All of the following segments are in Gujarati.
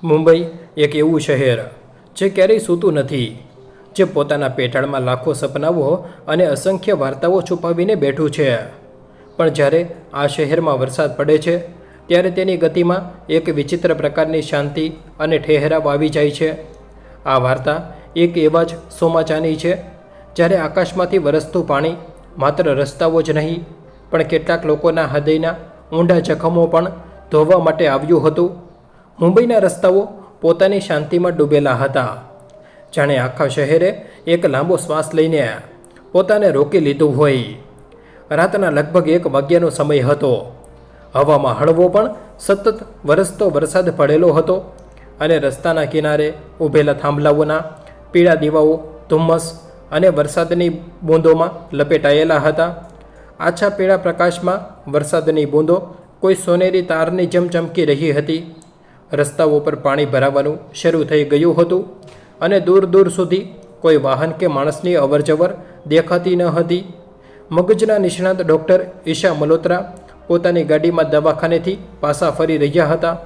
મુંબઈ એક એવું શહેર જે ક્યારેય સૂતું નથી, જે પોતાના પેટાળમાં લાખો સપનાઓ અને અસંખ્ય વાર્તાઓ છુપાવીને બેઠું છે. પણ જ્યારે આ શહેરમાં વરસાદ પડે છે ત્યારે તેની ગતિમાં એક વિચિત્ર પ્રકારની શાંતિ અને ઠહેરાવ આવી જાય છે. આ વાર્તા એક એવા જ સોમાચાની છે જ્યારે આકાશમાંથી વરસતું પાણી માત્ર રસ્તાઓ જ નહીં પણ કેટલાક લોકોના હૃદયના ઊંડા જખમો પણ ધોવા માટે આવ્યું હતું. મુંબઈના રસ્તાઓ પોતાની શાંતિમાં ડૂબેલા હતા, જાણે આખા શહેરે એક લાંબો શ્વાસ લઈને પોતાને રોકી લીધું હોય. રાતના લગભગ 1 વાગ્યાનો સમય હતો. હવામાં હળવો પણ સતત વરસતો વરસાદ પડેલો હતો અને રસ્તાના કિનારે ઊભેલા થાંભલાઓના પીળા દીવાઓ ધુમ્મસ અને વરસાદની બૂંદોમાં લપેટાયેલા હતા. આછા પીળા પ્રકાશમાં વરસાદની બૂંદો કોઈ સોનેરી તારની જેમ ચમકી રહી હતી. રસ્તાઓ પર પાણી ભરાવાનું શરૂ થઈ ગયું હતું અને દૂર દૂર સુધી કોઈ વાહન કે માણસની અવરજવર દેખાતી ન હતી. મગજના નિષ્ણાત ડૉક્ટર ઈશા મલ્હોત્રા પોતાની ગાડીમાં દવાખાનેથી પાછા ફરી રહ્યા હતા.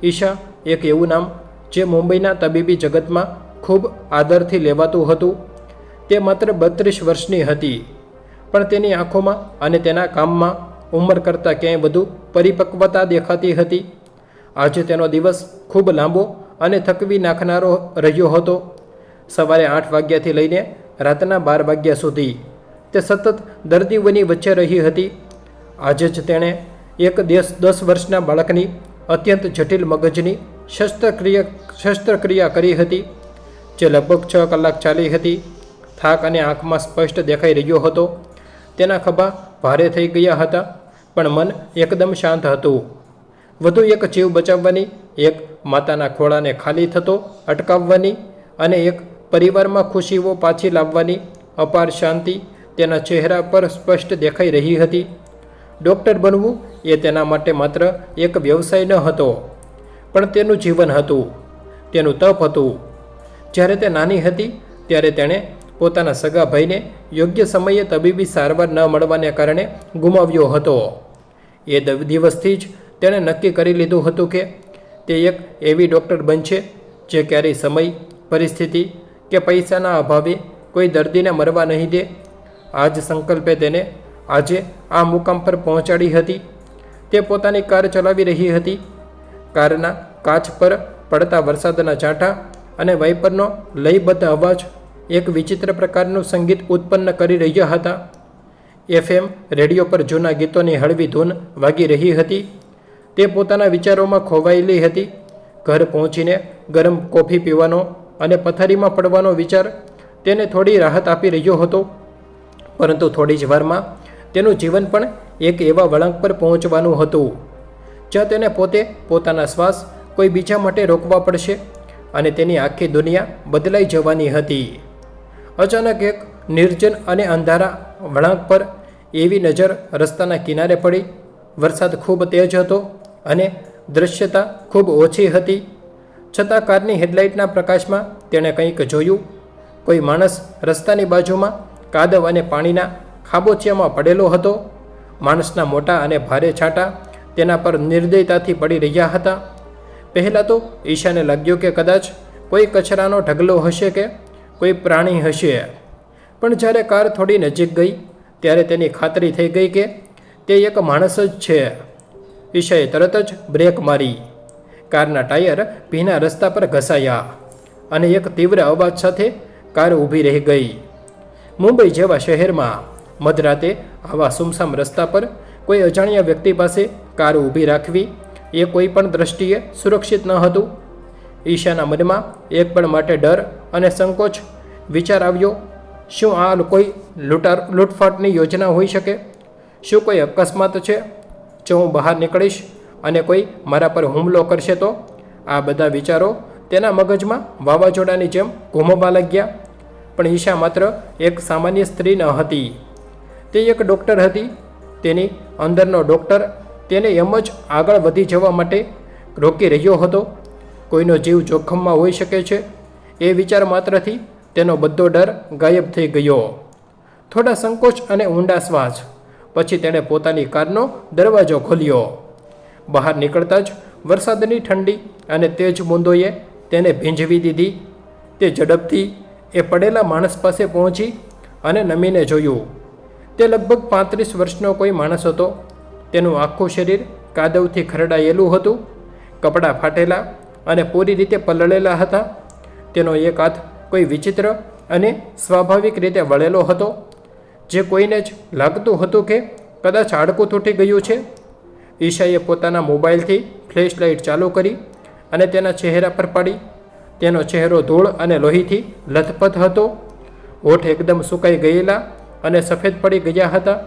ઈશા એક એવું નામ જે મુંબઈના તબીબી જગતમાં ખૂબ આદરથી લેવાતું હતું. તે માત્ર 32 વર્ષની હતી, પણ તેની આંખોમાં અને તેના કામમાં ઉંમર કરતાં ક્યાંય વધુ પરિપક્વતા દેખાતી હતી. આજે તેનો દિવસ ખૂબ લાંબો અને થકવી નાખનારો રહ્યો હતો. સવારે 8 વાગ્યાથી લઈને રાતના 12 વાગ્યા સુધી તે સતત દર્દીઓની વચ્ચે રહી હતી. આજે જ તેણે એક 10 વર્ષના બાળકની અત્યંત જટિલ મગજની શસ્ત્રક્રિયા કરી હતી, જે લગભગ 6 કલાક ચાલી હતી. થાક અને આંખમાં સ્પષ્ટ દેખાઈ રહ્યો હતો. તેના ખભા ભારે થઈ ગયા હતા, પણ મન એકદમ શાંત હતું. વધુ એક જીવ બચાવવાની, એક માતાના ખોળાને ખાલી થતો અટકાવવાની અને એક પરિવારમાં ખુશીઓ પાછી લાવવાની અપાર શાંતિ તેના ચહેરા પર સ્પષ્ટ દેખાઈ રહી હતી. ડૉક્ટર બનવું એ તેના માટે માત્ર એક વ્યવસાય ન હતો, પણ તેનું જીવન હતું, તેનું તપ હતું. જ્યારે તે નાની હતી ત્યારે તેણે પોતાના સગા ભાઈને યોગ્ય સમયે તબીબી સારવાર ન મળવાને કારણે ગુમાવ્યો હતો. એ દિવસથી જ તેણે નક્કી કરી લીધું હતું કે તે એક એવી ડૉક્ટર બનશે જે ક્યારેય સમય, પરિસ્થિતિ કે પૈસાના અભાવે કોઈ દર્દીને મરવા નહીં દે. આ જ સંકલ્પે તેને આજે આ મુકામ પર પહોંચાડી હતી. તે પોતાની કાર ચલાવી રહી હતી. કારના કાચ પર પડતા વરસાદના છાંટા અને વાઇપરનો લયબદ્ધ અવાજ એક વિચિત્ર પ્રકારનું સંગીત ઉત્પન્ન કરી રહ્યા હતા. FM રેડિયો પર જૂના ગીતોની હળવી ધૂન વાગી રહી હતી. તે પોતાના વિચારોમાં ખોવાયેલી હતી. ઘર પહોંચીને ગરમ કોફી પીવાનો અને પથારીમાં પડવાનો વિચાર તેને થોડી રાહત આપી રહ્યો હતો, પરંતુ થોડી જ વારમાં તેનું જીવન પણ એક એવા વળાંક પર પહોંચવાનું હતું જ્યાં તેને પોતે પોતાના શ્વાસ કોઈ બીજા માટે રોકવા પડશે અને તેની આખી દુનિયા બદલાઈ જવાની હતી. અચાનક એક નિર્જન અને અંધારા વળાંક પર એવી નજર રસ્તાના કિનારે પડી. વરસાદ ખૂબ તેજ હતો અને દૃશ્યતા ખૂબ ઓછી હતી, છતાં કારની હેડલાઇટના પ્રકાશમાં તેણે કંઈક જોયું. કોઈ માણસ રસ્તાની બાજુમાં કાદવ અને પાણીના ખાબોચિયામાં પડેલો હતો. માણસના મોટા અને ભારે છાંટા તેના પર નિર્દયતાથી પડી રહ્યા હતા. પહેલાં તો ઈશાને લાગ્યું કે કદાચ કોઈ કચરાનો ઢગલો હશે કે કોઈ પ્રાણી હશે, પણ જ્યારે કાર થોડી નજીક ગઈ ત્યારે તેની ખાતરી થઈ ગઈ કે તે એક માણસ જ છે. ઈશાએ તરત જ બ્રેક મારી. કારના ટાયર ભીના રસ્તા પર ઘસાયા અને એક તીવ્ર અવાજ સાથે કાર ઊભી રહી ગઈ. મુંબઈ જેવા શહેરમાં મધરાતે આવા સુમસામ રસ્તા પર કોઈ અજાણ્યા વ્યક્તિ પાસે કાર ઊભી રાખવી એ કોઈ પણ દૃષ્ટિએ સુરક્ષિત ન હતું. ઈશાના મનમાં એક પળ માટે ડર અને સંકોચ વિચાર આવ્યો. શું આ કોઈ લૂંટફાટની યોજના હોઈ શકે? શું કોઈ અકસ્માત છે? જો હું બહાર નીકળીશ અને કોઈ મારા પર હુમલો કરશે તો? આ બધા વિચારો તેના મગજમાં વાવાઝોડાની જેમ ઘૂમવા લાગ્યા. પણ ઈશા માત્ર એક સામાન્ય સ્ત્રી ન હતી, તે એક ડૉક્ટર હતી. તેની અંદરનો ડૉક્ટર તેને એમ જ આગળ વધી જવા માટે રોકી રહ્યો હતો. કોઈનો જીવ જોખમમાં હોઈ શકે છે એ વિચાર માત્રથી તેનો બધો ડર ગાયબ થઈ ગયો. થોડા સંકોચ અને ઊંડા શ્વાસ પછી તેણે પોતાની કારનો દરવાજો ખોલ્યો. બહાર નીકળતા જ વરસાદની ઠંડી અને તેજ બૂંદોએ તેને ભીંજવી દીધી. તે ઝડપથી એ પડેલા માણસ પાસે પહોંચી અને નમીને જોયું. તે લગભગ 35 વર્ષનો કોઈ માણસ હતો. તેનું આખું શરીર કાદવથી ખરડાયેલું હતું. કપડાં ફાટેલા અને પૂરી રીતે પલળેલા હતા. તેનો એક હાથ કોઈ વિચિત્ર અને સ્વાભાવિક રીતે વળેલો હતો, જે કોઈને જ લાગતું હતું કે કદાચ હાડકું તૂટી ગયું છે. ઈશાએ પોતાના મોબાઈલથી ફ્લેશ લાઇટ ચાલુ કરી અને તેના ચહેરા પર પાડી. તેનો ચહેરો ધૂળ અને લોહીથી લથપથ હતો. હોઠ એકદમ સુકાઈ ગયેલા અને સફેદ પડી ગયા હતા.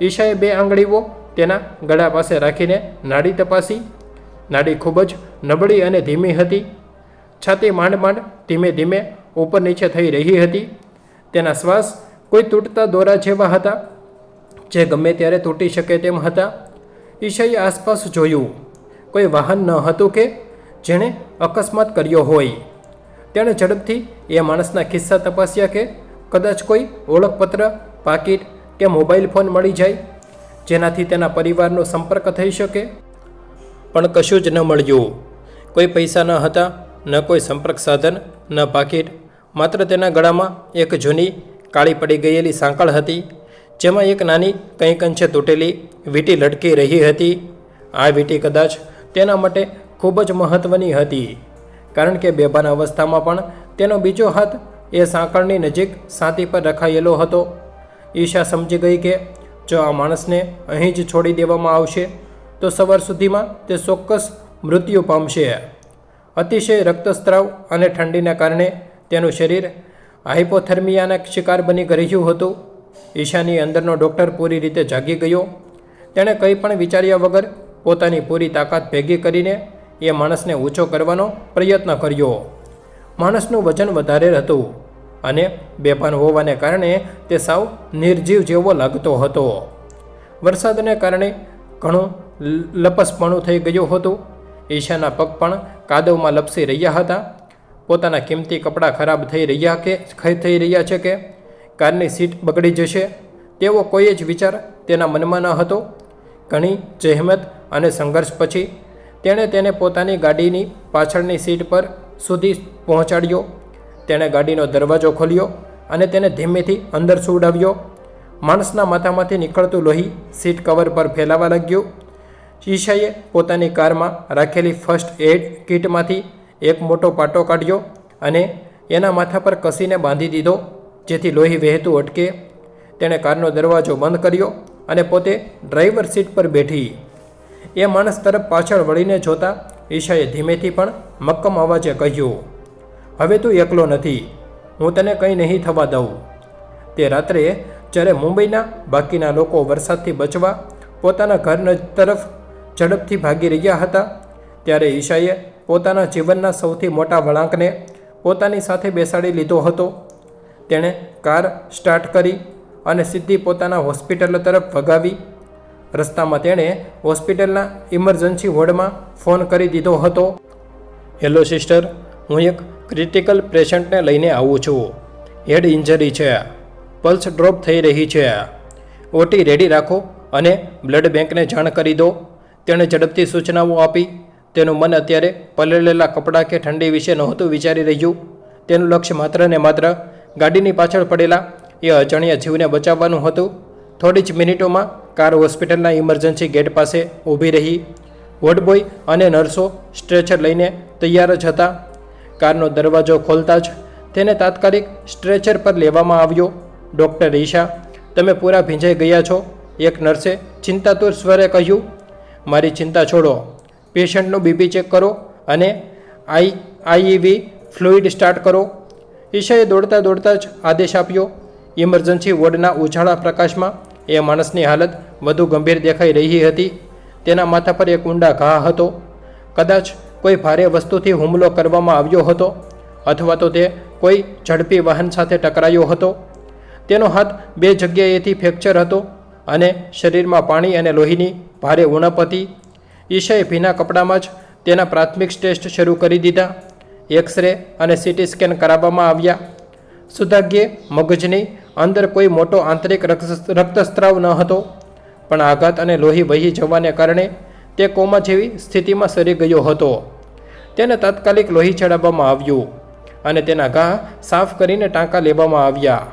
ઈશાએ 2 આંગળીઓ તેના ગળા પાસે રાખીને નાડી તપાસી. નાડી ખૂબ જ નબળી અને ધીમી હતી. છાતી માંડ માંડ ધીમે ધીમે ઉપર નીચે થઈ રહી હતી. તેના શ્વાસ કોઈ તૂટતા દોરા જેવા હતા, જે ગમે ત્યારે તૂટી શકે તેમ હતા. ઈશાએ આસપાસ જોયું. કોઈ વાહન ન હતું કે જેણે અકસ્માત કર્યો હોય. તેણે ઝડપથી એ માણસના ખિસ્સા તપાસ્યા કે કદાચ કોઈ ઓળખપત્ર, પાકીટ કે મોબાઈલ ફોન મળી જાય, જેનાથી તેના પરિવારનો સંપર્ક થઈ શકે. પણ કશું જ ન મળ્યું. કોઈ પૈસા ન હતા, ન કોઈ સંપર્ક સાધન, ન પાકીટ. માત્ર તેના ગળામાં એક જૂની કાળી પડી ગયેલી સાંકળ હતી, જેમાં એક નાની કંઈક અંશે તૂટેલી વીંટી લટકી રહી હતી. આ વીંટી કદાચ તેના માટે ખૂબ જ મહત્ત્વની હતી, કારણ કે બેભાન અવસ્થામાં પણ તેનો બીજો હાથ એ સાંકળની નજીક છાતી પર રખાયેલો હતો. ઈશા સમજી ગઈ કે જો આ માણસને અહીં જ છોડી દેવામાં આવશે તો સવાર સુધીમાં તે ચોક્કસ મૃત્યુ પામશે. અતિશય રક્તસ્રાવ અને ઠંડીના કારણે તેનું શરીર હાઇપોથર્મિયાના શિકાર બની રહ્યું હતું. ઈશાની અંદરનો ડૉક્ટર પૂરી રીતે જાગી ગયો. તેણે કંઈ પણ વિચાર્યા વગર પોતાની પૂરી તાકાત ભેગી કરીને એ માણસને ઊંચો કરવાનો પ્રયત્ન કર્યો. માણસનું વજન વધારે હતું અને બેભાન હોવાને કારણે તે સાવ નિર્જીવ જેવો લાગતો હતો. વરસાદને કારણે ઘણું લપસપણું થઈ ગયું હતું. ઈશાના પગ પણ કાદવમાં લપસી રહ્યા હતા. પોતાના કિંમતી કપડાં ખરાબ થઈ રહ્યા છે કે કારની સીટ બગડી જશે તેવો કોઈ જ વિચાર તેના મનમાં ન હતો. ઘણી જહેમત અને સંઘર્ષ પછી તેણે તેને પોતાની ગાડીની પાછળની સીટ પર સુધી પહોંચાડ્યો. તેણે ગાડીનો દરવાજો ખોલ્યો અને તેને ધીમેથી અંદર સુવડાવ્યો. માણસના માથામાંથી નીકળતું લોહી સીટ કવર પર ફેલાવા લાગ્યું. ઈશાએ પોતાની કારમાં રાખેલી ફર્સ્ટ એડ કિટમાંથી એક મોટો પાટો કાઢ્યો અને એના માથા પર કસીને બાંધી દીધો, જેથી લોહી વહેતું અટકે. તેણે કારનો દરવાજો બંધ કર્યો અને પોતે ડ્રાઈવર સીટ પર બેઠી. એ માણસ તરફ પાછળ વળીને જોતા ઈશાએ ધીમેથી પણ મક્કમ અવાજે કહ્યું, હવે તું એકલો નથી, હું તને કંઈ નહીં થવા દઉં. તે રાત્રે જ્યારે મુંબઈના બાકીના લોકો વરસાદથી બચવા પોતાના ઘર તરફ ઝડપથી ભાગી રહ્યા હતા, ત્યારે ઈશાએ પોતાના જીવનના સૌથી મોટા વળાંકને પોતાની સાથે બેસાડી લીધો હતો. તેણે કાર સ્ટાર્ટ કરી અને સીધી પોતાના હોસ્પિટલ તરફ ભગાવી. રસ્તામાં તેણે હોસ્પિટલના ઇમરજન્સી વોર્ડમાં ફોન કરી દીધો હતો. હેલો સિસ્ટર, હું એક ક્રિટિકલ પેશન્ટને લઈને આવું છું. હેડ ઇન્જરી છે, પલ્સ ડ્રોપ થઈ રહી છે, ઓટી રેડી રાખો અને બ્લડ બેંકને જાણ કરી દો. તેણે ઝડપથી સૂચનાઓ આપી. તેનું મન અત્યારે પલળેલા કપડાં કે ઠંડી વિશે નહોતું વિચારી રહ્યું. તેનું લક્ષ્ય માત્ર ને માત્ર ગાડીની પાછળ પડેલા એ અજાણ્યા જીવને બચાવવાનું હતું. થોડી જ મિનિટોમાં કાર હોસ્પિટલના ઇમરજન્સી ગેટ પાસે ઊભી રહી. વોર્ડ બોય અને નર્સો સ્ટ્રેચર લઈને તૈયાર જ હતા. કારનો દરવાજો ખોલતા જ તેને તાત્કાલિક સ્ટ્રેચર પર લેવામાં આવ્યો. ડૉક્ટર ઈશા, તમે પૂરા ભીંજાઈ ગયા છો, એક નર્સે ચિંતાતુર સ્વરે કહ્યું. મારી ચિંતા છોડો, પેશન્ટનું બીપી ચેક કરો અને આઈઈવી ફ્લુઇડ સ્ટાર્ટ કરો. ઈશાએ દોડતા દોડતા જ આદેશ આપ્યો. ઇમરજન્સી વોર્ડના ઉજાળા પ્રકાશમાં એ માણસની હાલત વધુ ગંભીર દેખાઈ રહી હતી. તેના માથા પર એક ઊંડા ઘા હતો. કદાચ કોઈ ભારે વસ્તુથી હુમલો કરવામાં આવ્યો હતો અથવા તો તે કોઈ ઝડપી વાહન સાથે ટકરાયો હતો. તેનો હાથ 2 જગ્યાએથી ફ્રેક્ચર હતો અને શરીરમાં પાણી અને લોહીની ભારે ઉણપ હતી. ઈશાએ ભીના કપડામાં જ તેના પ્રાથમિક ટેસ્ટ શરૂ કરી દીધા. એક્સરે અને સીટી સ્કેન કરાવવામાં આવ્યા. સુદાગ્યે મગજની અંદર કોઈ મોટો આંતરિક રક્તસ્રાવ ન હતો, પણ આઘાત અને લોહી વહી જવાને કારણે તે કોમા જેવી સ્થિતિમાં સરી ગયો હતો. તેને તાત્કાલિક લોહી ચડાવવામાં આવ્યું અને તેના ઘા સાફ કરીને ટાંકા લેવામાં આવ્યા.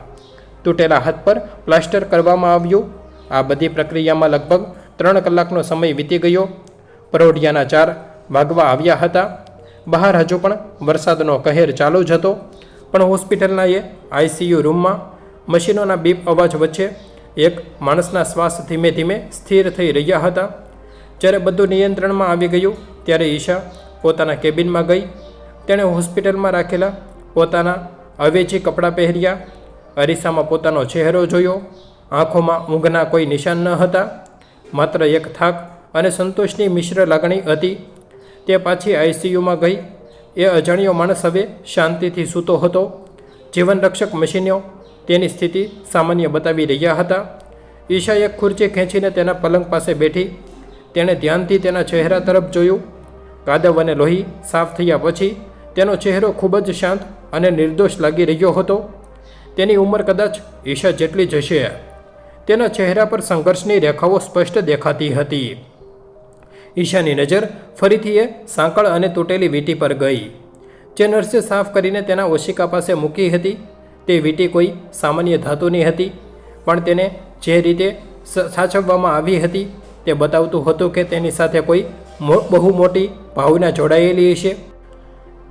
તૂટેલા હાથ પર પ્લાસ્ટર કરવામાં આવ્યું. આ બધી પ્રક્રિયામાં લગભગ 3 કલાકનો સમય વીતી ગયો. પરોઢિયાના 4 વાગવા આવ્યા હતા. બહાર હજુ પણ વરસાદનો કહેર ચાલુ જ હતો, પણ હોસ્પિટલના એ આઈસીયુ રૂમમાં મશીનોના બીપ અવાજ વચ્ચે એક માણસના શ્વાસ ધીમે ધીમે સ્થિર થઈ રહ્યા હતા. જ્યારે બધું નિયંત્રણમાં આવી ગયું ત્યારે ઈશા પોતાના કેબિનમાં ગઈ. તેણે હોસ્પિટલમાં રાખેલા પોતાના અવેજી કપડાં પહેર્યા. અરીસામાં પોતાનો ચહેરો જોયો. આંખોમાં ઊંઘના કોઈ નિશાન ન હતા, માત્ર એક થાક અને સંતોષની મિશ્ર લાગણી હતી. તે પાછી આઈસીયુમાં ગઈ. એ અજાણ્યો માણસ હવે શાંતિથી સૂતો હતો. જીવનરક્ષક મશીનો તેની સ્થિતિ સામાન્ય બતાવી રહ્યા હતા. ઈશા એક ખુરચી ખેંચીને તેના પલંગ પાસે બેઠી. તેણે ધ્યાનથી તેના ચહેરા તરફ જોયું. કાદવ અને લોહી સાફ થયા પછી તેનો ચહેરો ખૂબ જ શાંત અને નિર્દોષ લાગી રહ્યો હતો. તેની ઉંમર કદાચ ઈશા જેટલી જ હશે. તેના ચહેરા પર સંઘર્ષની રેખાઓ સ્પષ્ટ દેખાતી હતી. ઈશાની નજર ફરીથી એ સાંકળ અને તૂટેલી વીંટી પર ગઈ, જે નર્સે સાફ કરીને તેના ઓશિકા પાસે મૂકી હતી. તે વીંટી કોઈ સામાન્ય ધાતુની હતી, પણ તેને જે રીતે સાચવવામાં આવી હતી તે બતાવતું હતું કે તેની સાથે કોઈ બહુ મોટી ભાવના જોડાયેલી હશે.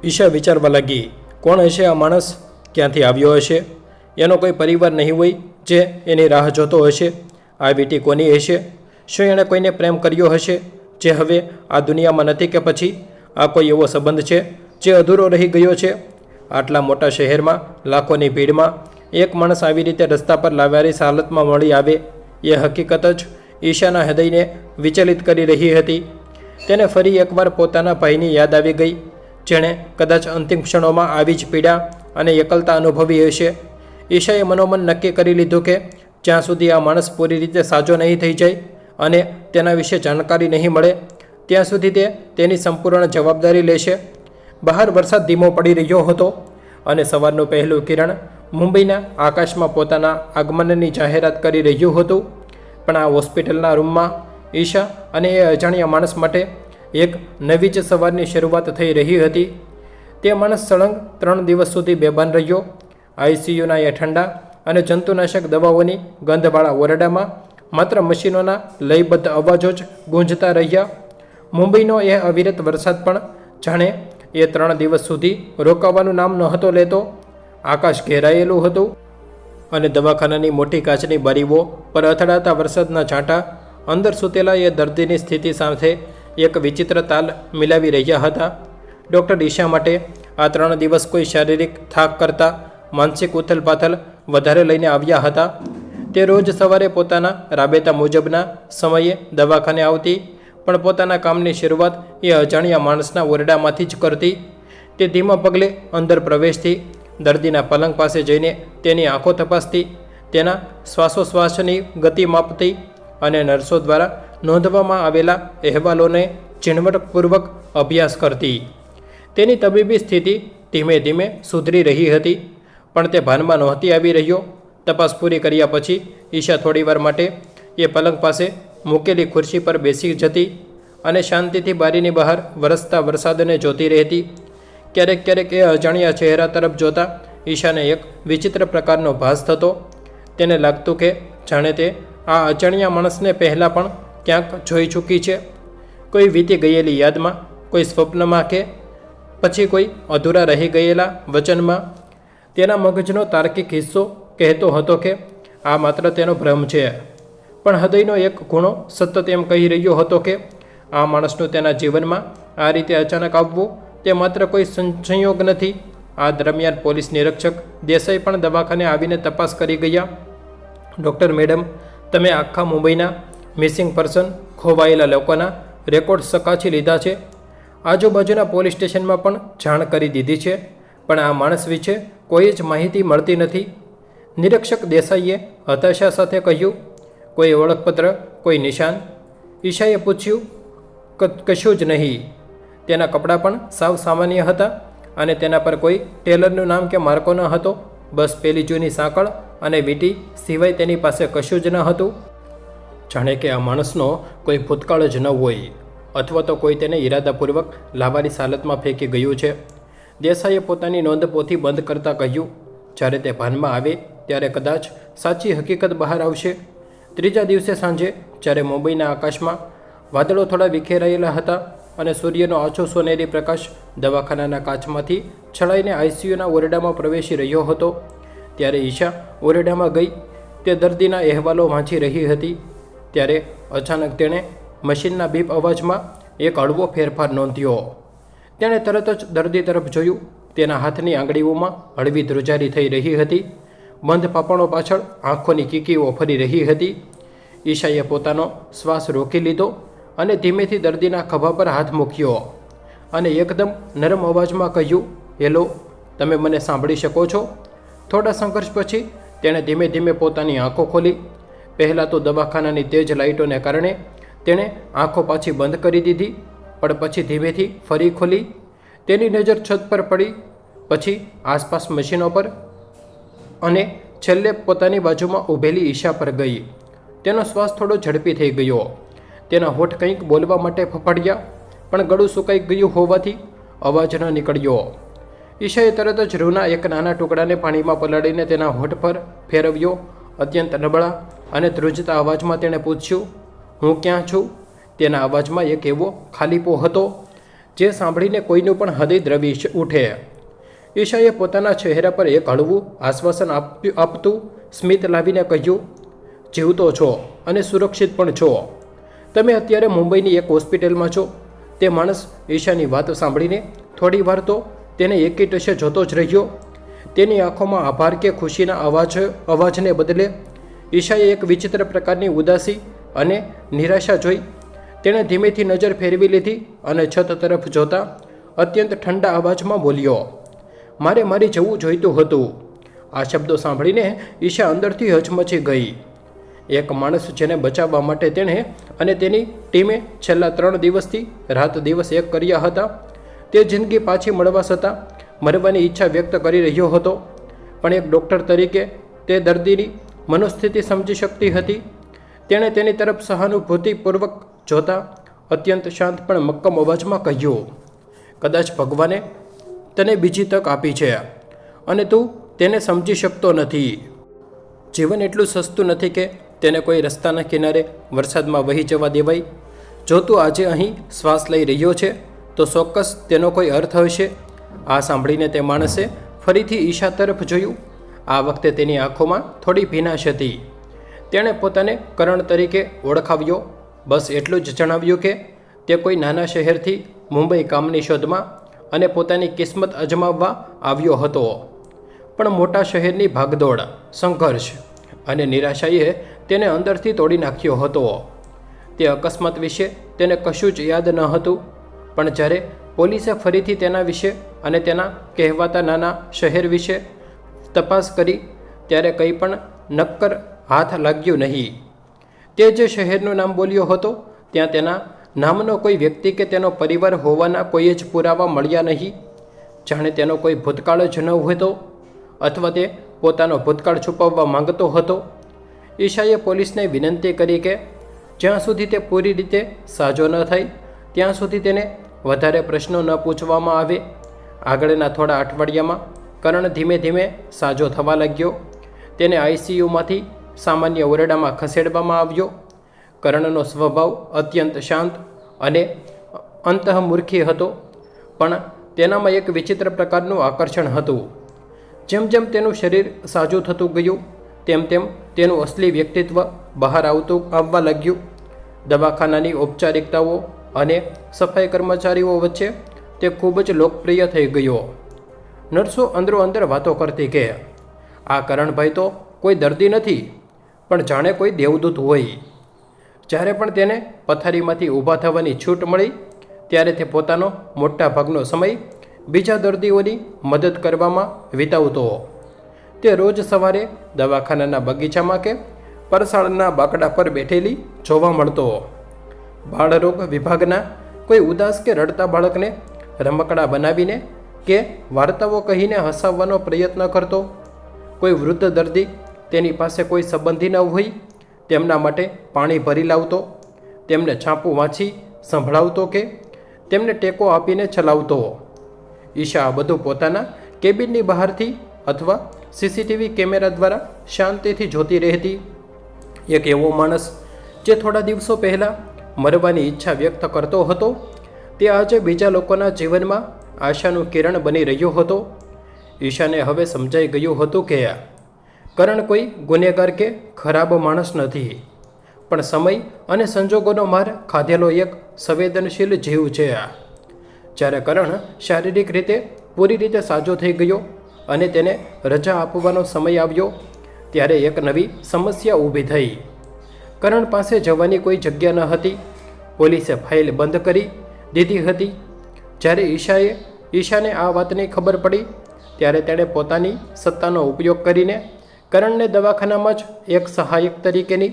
ઈશા વિચારવા લાગી, કોણ હશે આ માણસ? ક્યાંથી આવ્યો હશે? એનો કોઈ પરિવાર નહીં હોય જે એની રાહ જોતો હશે? આ વીંટી કોની હશે? શું એણે કોઈને પ્રેમ કર્યો હશે જે હવે આ દુનિયામાં નથી, કે પછી આ કોઈ એવો સંબંધ છે જે અધૂરો રહી ગયો છે? આટલા મોટા શહેરમાં લાખોની ભીડમાં એક માણસ આવી રીતે રસ્તા પર લાવારીસ હાલતમાં મળી આવે, એ હકીકત જ ઈશાના હૃદયને વિચલિત કરી રહી હતી. તેને ફરી એકવાર પોતાના ભાઈની યાદ આવી ગઈ, જેણે કદાચ અંતિમ ક્ષણોમાં આવી જ પીડા અને એકલતા અનુભવી હશે. ઈશાએ મનોમન નક્કી કરી લીધું કે જ્યાં સુધી આ માણસ પૂરી રીતે સાજો નહીં થઈ જાય અને તેના વિશે જાણકારી નહીં મળે, ત્યાં સુધી તે તેની સંપૂર્ણ જવાબદારી લેશે. બહાર વરસાદ ધીમો પડી રહ્યો હતો અને સવારનું પહેલું કિરણ મુંબઈના આકાશમાં પોતાના આગમનની જાહેરાત કરી રહ્યું હતું. પણ આ હોસ્પિટલના રૂમમાં ઈશા અને એ અજાણ્યા માણસ માટે એક નવી જ સવારની શરૂઆત થઈ રહી હતી. તે માણસ સળંગ 3 દિવસ સુધી બેભાન રહ્યો. આઈસીયુના એ ઠંડા અને જંતુનાશક દવાઓની ગંધવાળા ઓરડામાં માત્ર મશીનોના લયબદ્ધ અવાજો જ ગૂંજતા રહ્યા. મુંબઈનો એ અવિરત વરસાદ પણ જાણે એ 3 દિવસ સુધી રોકાવાનું નામ નહોતો લેતો. આકાશ ઘેરાયેલું હતું અને દવાખાનાની મોટી કાચની બારીઓ પર અથડાતા વરસાદના છાંટા અંદર સૂતેલા એ દર્દીની સ્થિતિ સાથે એક વિચિત્ર તાલ મિલાવી રહ્યા હતા. ડૉક્ટર ઈશા માટે આ 3 દિવસ કોઈ શારીરિક થાક કરતાં માનસિક ઉથલપાથલ વધારે લઈને આવ્યા હતા. તે રોજ સવારે પોતાના રાબેતા મુજબના સમયે દવાખાને આવતી, પણ પોતાના કામની શરૂઆત એ અજાણ્યા માણસના ઓરડામાંથી જ કરતી. તે ધીમા પગલે અંદર પ્રવેશતી, દર્દીના પલંગ પાસે જઈને તેની આંખો તપાસતી, તેના શ્વાસોશ્વાસની ગતિ માપતી અને નર્સો દ્વારા નોંધવામાં આવેલા અહેવાલોને ઝીણવટપૂર્વક અભ્યાસ કરતી. તેની તબીબી સ્થિતિ ધીમે ધીમે સુધરી રહી હતી, પણ તે ભાનમાં નહોતી આવી રહ્યો. તપાસ પૂરી કર્યા પછી ઈશા થોડીવાર માટે એ પલંગ પાસે મૂકેલી ખુરશી પર બેસી જતી અને શાંતિથી બારીની બહાર વરસતા વરસાદને જોતી રહેતી. ક્યારેક ક્યારેક એ અજાણ્યા ચહેરા તરફ જોતા ઈશાને એક વિચિત્ર પ્રકારનો ભાસ થતો. તેને લાગતું કે જાણે તે આ અજાણ્યા માણસને પહેલાં પણ ક્યાંક જોઈ ચૂકી છે, કોઈ વીતી ગયેલી યાદમાં, કોઈ સ્વપ્નમાં, કે પછી કોઈ અધૂરા રહી ગયેલા વચનમાં. તેના મગજનો તાર્કિક હિસ્સો કહેતો હતો કે આ માત્ર તેનો ભ્રમ છે, પણ હૃદયનો એક ખૂણો સતત એમ કહી રહ્યો હતો કે આ માણસનું તેના જીવનમાં આ રીતે અચાનક આવવું તે માત્ર કોઈ સંયોગ નથી. આ દરમિયાન પોલીસ નિરીક્ષક દેસાઈ પણ દવાખાને આવીને તપાસ કરી ગયા. ડૉક્ટર મેડમ, તમે આખા મુંબઈના મિસિંગ પર્સન, ખોવાયેલા લોકોના રેકોર્ડ ચકાસી લીધા છે. આજુબાજુના પોલીસ સ્ટેશનમાં પણ જાણ કરી દીધી છે, પણ આ માણસ વિશે કોઈ જ માહિતી મળતી નથી. નિરીક્ષક દેસાઈએ હતાશા સાથે કહ્યું. કોઈ ઓળખપત્ર, કોઈ નિશાન? ઈશાએ પૂછ્યું. કશું જ નહીં. તેના કપડાં પણ સાવ સામાન્ય હતા અને તેના પર કોઈ ટેલરનું નામ કે માર્કો ન હતો. બસ પેલી જૂની સાંકળ અને વીંટી સિવાય તેની પાસે કશું જ ન હતું. જાણે કે આ માણસનો કોઈ ભૂતકાળ જ ન હોય. અથવા તો કોઈ તેને ઈરાદાપૂર્વક લાવારીસ હાલતમાં ફેંકી ગયું છે. દેસાઈએ પોતાની નોંધપોથી બંધ કરતાં કહ્યું, જ્યારે તે ભાનમાં આવે ત્યારે કદાચ સાચી હકીકત બહાર આવશે. ત્રીજા દિવસે સાંજે જ્યારે મુંબઈના આકાશમાં વાદળો થોડા વિખેરાયેલા હતા અને સૂર્યનો આછો સોનેરી પ્રકાશ દવાખાનાના કાચમાંથી છળાઈને આઈસીયુના ઓરડામાં પ્રવેશી રહ્યો હતો, ત્યારે ઈશા ઓરડામાં ગઈ. તે દર્દીના અહેવાલો વાંચી રહી હતી. ત્યારે અચાનક તેણે મશીનના બીપ અવાજમાં એક હળવો ફેરફાર નોંધ્યો. તેણે તરત જ દર્દી તરફ જોયું. તેના હાથની આંગળીઓમાં હળવી ધ્રુજારી થઈ રહી હતી. બંધ પાપણો પાછળ આંખોની કીકીઓ ફરી રહી હતી. ઈશાએ પોતાનો શ્વાસ રોકી લીધો અને ધીમેથી દર્દીના ખભા પર હાથ મૂક્યો અને એકદમ નરમ અવાજમાં કહ્યું, હેલો, તમે મને સાંભળી શકો છો? થોડા સંઘર્ષ પછી તેણે ધીમે ધીમે પોતાની આંખો ખોલી. પહેલાં તો દવાખાનાની તેજ લાઇટોને કારણે તેણે આંખો પાછી બંધ કરી દીધી, પણ પછી ધીમેથી ફરી ખોલી. તેની નજર છત પર પડી, પછી આસપાસ મશીનો પર અને છેલ્લે પોતાની બાજુમાં ઊભેલી ઈશા પર ગઈ. તેનો શ્વાસ થોડો ઝડપી થઈ ગયો. તેના હોઠ કંઈક બોલવા માટે ફફડ્યા, પણ ગળું સુકાઈ ગયું હોવાથી અવાજ ન નીકળ્યો. ઈશાએ તરત જ રૂના એક નાના ટુકડાને પાણીમાં પલાળીને તેના હોઠ પર ફેરવ્યો. અત્યંત નબળા અને ધ્રુજતા અવાજમાં તેણે પૂછ્યું, હું ક્યાં છું? તેના અવાજમાં એક એવો ખાલીપો હતો જે સાંભળીને કોઈનું પણ હૃદય દ્રવી ઉઠે. ઈશાએ પોતાના ચહેરા પર એક હળવું આશ્વાસન આપતું સ્મિત લાવીને કહ્યું, જીવતો છો અને સુરક્ષિત પણ છો. તમે અત્યારે મુંબઈની એક હોસ્પિટલમાં છો. તે માણસ ઈશાની વાત સાંભળીને થોડી વાર તો તેને એકી ટશે જોતો જ રહ્યો. તેની આંખોમાં આભાર કે ખુશીના અવાજને બદલે ઈશાએ એક વિચિત્ર પ્રકારની ઉદાસી અને નિરાશા જોઈ. તેણે ધીમેથી નજર ફેરવી લીધી અને છત તરફ જોતા અત્યંત ઠંડા અવાજમાં બોલ્યો, મારે મારી જવું જોઈતું હતું. આ શબ્દો સાંભળીને ઈશા અંદરથી હચમચી ગઈ. એક માણસ જેને બચાવવા માટે તેણે અને તેની ટીમે છેલ્લા 3 દિવસથી રાત દિવસ એક કર્યા હતા, તે જિંદગી પાછી મળવા છતાં મરવાની ઈચ્છા વ્યક્ત કરી રહ્યો હતો. પણ એક ડૉક્ટર તરીકે તે દર્દીની મનોસ્થિતિ સમજી શકતી હતી. તેણે તેની તરફ સહાનુભૂતિપૂર્વક જોતા અત્યંત શાંત પણ મક્કમ અવાજમાં કહ્યું, કદાચ ભગવાને તને બીજી તક આપી છે અને તું તેને સમજી શકતો નથી. જીવન એટલું સસ્તું નથી કે તેને કોઈ રસ્તાના કિનારે વરસાદમાં વહી જવા દેવાય. જો તું આજે અહીં શ્વાસ લઈ રહ્યો છે તો ચોક્કસ તેનો કોઈ અર્થ હશે. આ સાંભળીને તે માણસે ફરીથી ઈશા તરફ જોયું. આ વખતે તેની આંખોમાં થોડી ભીનાશ હતી. તેણે પોતાને કરણ તરીકે ઓળખાવ્યો. બસ એટલું જ જણાવ્યું કે તે કોઈ નાના શહેરથી મુંબઈ કામની શોધમાં અને પોતાની કિસ્મત અજમાવવા આવ્યો હતો. પણ મોટા શહેરની ભાગદોડ, સંઘર્ષ અને નિરાશાએ તેને અંદરથી તોડી નાખ્યો હતો. તે અકસ્માત વિશે તેને કશું જ યાદ ન હતું. પણ જ્યારે પોલીસે ફરીથી તેના વિશે અને તેના કહેવાતા નાના શહેર વિશે તપાસ કરી ત્યારે કંઈ પણ નક્કર હાથ લાગ્યું નહીં. તે જે શહેરનું નામ બોલ્યો હતો ત્યાં તેના નામનો કોઈ વ્યક્તિ કે તેનો પરિવાર હોવાના કોઈ જ પુરાવા મળ્યા નહીં. જાણે તેનો કોઈ ભૂતકાળ જ ન હતો અથવા તે પોતાનો ભૂતકાળ છુપાવવા માંગતો હતો. ઈશાએ પોલીસને વિનંતી કરી કે જ્યાં સુધી તે પૂરી રીતે સાજો ન થાય ત્યાં સુધી તેને વધારે પ્રશ્નો ન પૂછવામાં આવે. આગળના થોડા અઠવાડિયામાં કરણ ધીમે ધીમે સાજો થવા લાગ્યો. તેને આઈસીયુમાંથી સામાન્ય ઓરડામાં ખસેડવામાં આવ્યો. કરણનો સ્વભાવ અત્યંત શાંત અને અંતઃમુખી હતો, પણ તેનામાં એક વિચિત્ર પ્રકારનું આકર્ષણ હતું. જેમ જેમ તેનું શરીર સાજું થતું ગયું તેમ તેમ તેનું અસલી વ્યક્તિત્વ બહાર આવવા લાગ્યું. દવાખાનાની ઔપચારિકતાઓ અને સફાઈ કર્મચારીઓ વચ્ચે તે ખૂબ જ લોકપ્રિય થઈ ગયો. નર્સો અંદરો અંદર વાતો કરતી કે આ કરણભાઈ તો કોઈ દર્દી નથી, પણ જાણે કોઈ દેવદૂત હોય. જ્યારે પણ તેને પથારીમાંથી ઊભા થવાની છૂટ મળી ત્યારે તે પોતાનો મોટા ભાગનો સમય બીજા દર્દીઓની મદદ કરવામાં વિતાવતો. તે રોજ સવારે દવાખાનાના બગીચામાં કે પરસાળના બાકડા પર બેઠેલી જોવા મળતો. બાળરોગ વિભાગના કોઈ ઉદાસ કે રડતા બાળકને રમકડા બનાવીને કે વાર્તાઓ કહીને હસાવવાનો પ્રયત્ન કરતો. કોઈ વૃદ્ધ દર્દી તેની પાસે કોઈ સંબંધી ન હોય તેમના માટે પાણી ભરી લાવતો. તેમને છાપું વાંચી સંભળાવતો કે તેમને ટેકો આપીને ચલાવતો. ઈશા આ બધું પોતાના કેબિનની બહારથી અથવા સીસીટીવી કેમેરા દ્વારા શાંતિથી જોતી રહેતી. એક એવો માણસ જે થોડા દિવસો પહેલાં મરવાની ઈચ્છા વ્યક્ત કરતો હતો તે આજે બીજા લોકોના જીવનમાં આશાનું કિરણ બની રહ્યો હતો. ઈશાને હવે સમજાઈ ગયું હતું કે કરણ કોઈ ગુનેગાર કે ખરાબ માણસ નથી, પણ સમય અને સંજોગોનો માર ખાધેલો એક સંવેદનશીલ જીવ છે. જ્યારે કરણ શારીરિક રીતે પૂરી રીતે સાજો થઈ ગયો અને તેને રજા આપવાનો સમય આવ્યો ત્યારે એક નવી સમસ્યા ઊભી થઈ. કરણ પાસે જવાની કોઈ જગ્યા ન હતી. પોલીસે ફાઇલ બંધ કરી દીધી હતી. જ્યારે ઈશાને આ વાતની ખબર પડી ત્યારે તેણે પોતાની સત્તાનો ઉપયોગ કરીને કરણને દવાખાનામાં જ એક સહાયક તરીકેની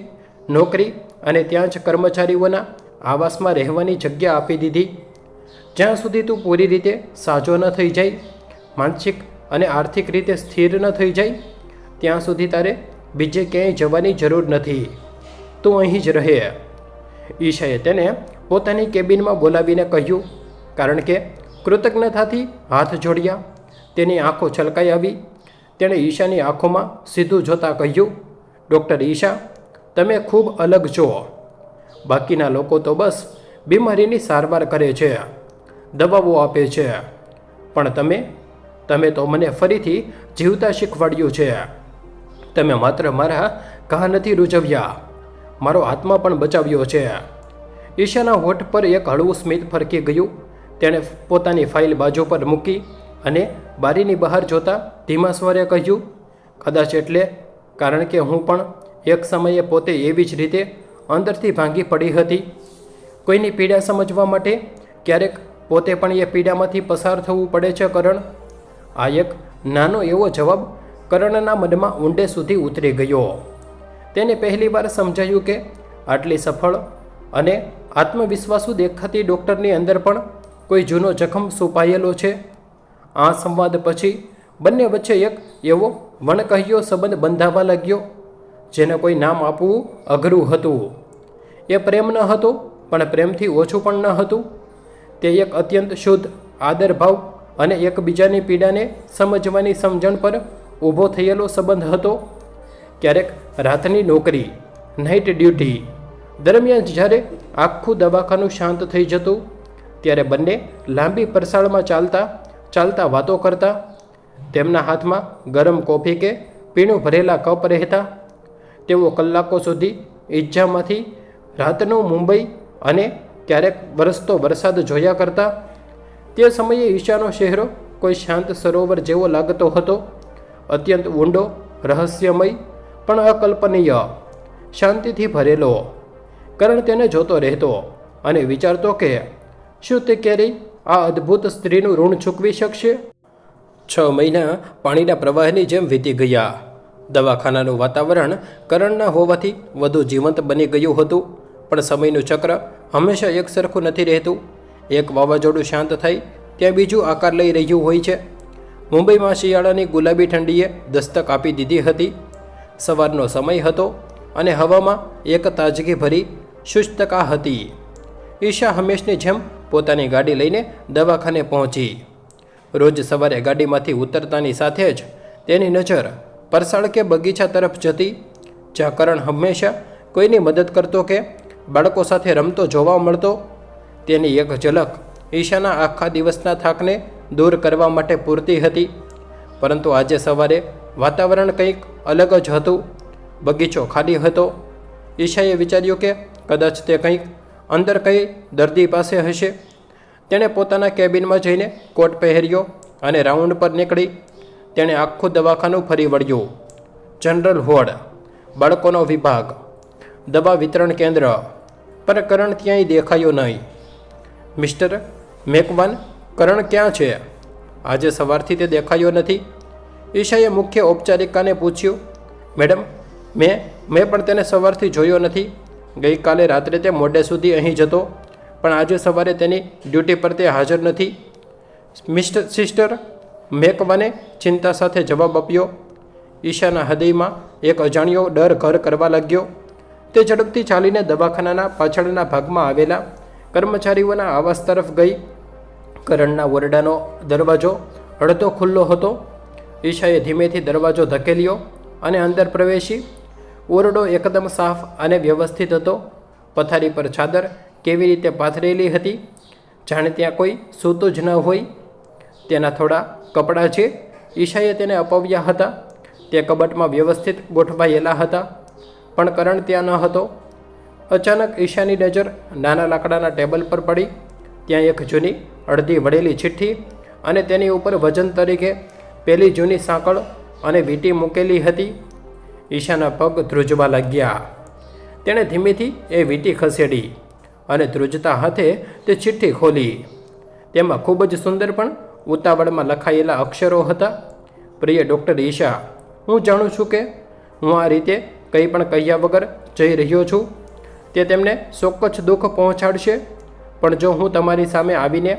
નોકરી અને ત્યાં જ કર્મચારીઓના આવાસમાં રહેવાની જગ્યા આપી દીધી. જ્યાં સુધી તું પૂરી રીતે સાજો ન થઈ જાય, માનસિક અને આર્થિક રીતે સ્થિર ન થઈ જાય ત્યાં સુધી તારે બીજે ક્યાંય જવાની જરૂર નથી. તું અહીં જ રહે. ઈશાએ તેને પોતાની કેબિનમાં બોલાવીને કહ્યું, કારણ કે કૃતજ્ઞતાથી હાથ જોડ્યા. તેની આંખો છલકાઈ આવી. તેણે ઈશાની આંખોમાં સીધું જોતાં કહ્યું, ડૉક્ટર ઈશા, તમે ખૂબ અલગ છો. બાકીના લોકો તો બસ બીમારીની સારવાર કરે છે, દવાઓ આપે છે, પણ તમે તો મને ફરીથી જીવતા શીખવાડ્યું છે. તમે માત્ર મારા ઘા નથી રૂજવ્યા, મારો આત્મા પણ બચાવ્યો છે. ઈશાના હોઠ પર એક હળવું સ્મિત ફરકી ગયું. તેણે પોતાની ફાઇલ બાજુ પર મૂકી અને બારીની બહાર જોતા ધીમા સ્વરે કહ્યું, કદાચ એટલે કારણ કે હું પણ એક સમયે પોતે એવી જ રીતે અંદરથી ભાંગી પડી હતી. કોઈની પીડા સમજવા માટે ક્યારેક પોતે પણ એ પીડામાંથી પસાર થવું પડે છે. કરણ, આ એક નાનો એવો જવાબ કરણના મનમાં ઊંડે સુધી ઉતરી ગયો. તેને પહેલીવાર સમજાયું કે આટલી સફળ અને આત્મવિશ્વાસુ દેખાતી ડૉક્ટરની અંદર પણ કોઈ જૂનો જખમ છુપાયેલો છે. આ સંવાદ પછી બંને વચ્ચે એક એવો વણકહ્યો સંબંધ બંધાવા લાગ્યો જેને કોઈ નામ આપવું અઘરું હતું. એ પ્રેમ ન હતો, પણ પ્રેમથી ઓછું પણ ન હતું. તે એક અત્યંત શુદ્ધ આદરભાવ અને એકબીજાની પીડાને સમજવાની સમજણ પર ઊભો થયેલો સંબંધ હતો. ક્યારેક રાતની નોકરી, નાઇટ ડ્યુટી દરમિયાન જ્યારે આખું દવાખાનું શાંત થઈ જતું ત્યારે બંને લાંબી પરસાળમાં ચાલતા વાતો કરતા. તેમના હાથમાં ગરમ કોફી કે પીણું ભરેલા કપ રહેતા. તેઓ કલાકો સુધી ઈજામાંથી રાતનું મુંબઈ અને ક્યારેક વરસતો વરસાદ જોયા કરતા. તે સમયે ઈશાનો ચહેરો કોઈ શાંત સરોવર જેવો લાગતો હતો, અત્યંત ઊંડો, રહસ્યમય, પણ અકલ્પનીય, શાંતિથી ભરેલો. કરણ તેને જોતો રહેતો અને વિચારતો કે શું તે ક્યારેય આ અદ્ભુત સ્ત્રીનું ઋણ ચૂકવી શકશે? 6 મહિના પાણીના પ્રવાહની જેમ વીતી ગયા. દવાખાનાનું વાતાવરણ કરણના હોવાથી વધુ જીવંત બની ગયું હતું, પણ સમયનું ચક્ર હંમેશા એક સરખું નથી રહેતું. એક વાવાઝોડું શાંત થાય ત્યાં બીજું આકાર લઈ રહ્યું હોય છે. મુંબઈમાં શિયાળાની ગુલાબી ઠંડીએ દસ્તક આપી દીધી હતી. સવારનો સમય હતો અને હવામાં એક તાજગીભરી શુષ્કતા હતી. ઈશા હંમેશની જેમ પોતાની ગાડી લઈને દવાખાને પહોંચી. રોજ સવારે ગાડીમાંથી ઉતરતાની સાથે જ તેની નજર પરસાળ કે બગીચા તરફ જતી, જ્યાં કરણ હંમેશા કોઈની મદદ કરતો કે બાળકો સાથે રમતો જોવા મળતો. તેની એક ઝલક ઈશાના આખા દિવસના થાકને દૂર કરવા માટે પૂરતી હતી. પરંતુ આજે સવારે વાતાવરણ કંઈક અલગ જ હતું. બગીચો ખાલી હતો. ઈશાએ વિચાર્યું કે કદાચ તે કંઈક અંદર કંઈ દર્દી પાસે હશે. તેણે પોતાના કેબિનમાં જઈને કોટ પહેર્યો અને રાઉન્ડ પર નીકળી. તેણે આખું દવાખાનું ફરી વળ્યું. જનરલ વોર્ડ, બાળકોનો વિભાગ, દવા વિતરણ કેન્દ્ર, પર કરણ ક્યાંય દેખાયો નહીં. મિસ્ટર મેકવાન, કરણ ક્યાં છે? આજે સવારથી તે દેખાયો નથી. ઈશાએ મુખ્ય ઔપચારિકાને પૂછ્યું, મેડમ, મેં પણ તેને સવારથી જોયો નથી. ગઈકાલે રાત્રે તે મોડે સુધી અહીં જતો, પણ આજે સવારે તેની ડ્યુટી પર તે હાજર નથી. સિસ્ટર મેકવાને ચિંતા સાથે જવાબ આપ્યો. ઈશાના હૃદયમાં એક અજાણ્યો ડર ઘર કરવા લાગ્યો. તે ઝડપથી ચાલીને દવાખાનાના પાછળના ભાગમાં આવેલા કર્મચારીઓના આવાસ તરફ ગઈ. કરણના ઓરડાનો દરવાજો અડધો ખુલ્લો હતો. ઈશાએ ધીમેથી દરવાજો ધકેલ્યો અને અંદર પ્રવેશી. ઓરડો એકદમ સાફ અને વ્યવસ્થિત હતો. પથારી પર ચાદર કેવી રીતે પાથરેલી હતી, જાણે ત્યાં કોઈ સૂતું જ ન હોય. તેના થોડા કપડાં છે. ઈશાએ તેને અપાવ્યા હતા. તે કબાટમાં વ્યવસ્થિત ગોઠવાયેલા હતા, પણ કરણ ત્યાં ન હતો. અચાનક ઈશાની નજર નાના લાકડાના ટેબલ પર પડી. ત્યાં એક જૂની અડધી વળેલી ચિઠ્ઠી અને તેની ઉપર વજન તરીકે પેલી જૂની સાંકળ અને વીંટી મૂકેલી હતી. ઈશાના પગ ધ્રુજવા લાગ્યા. તેણે ધીમેથી એ વીંટી ખસેડી અને ધ્રુજતા હાથે તે ચિઠ્ઠી ખોલી. તેમાં ખૂબ જ સુંદર પણ ઉતાવળમાં લખાયેલા અક્ષરો હતા. પ્રિય ડૉક્ટર ઈશા, હું જાણું છું કે હું આ રીતે કંઈ પણ કહ્યા વગર જઈ રહ્યો છું. તે તેમને ચોક્કસ દુઃખ પહોંચાડશે, પણ જો હું તમારી સામે આવીને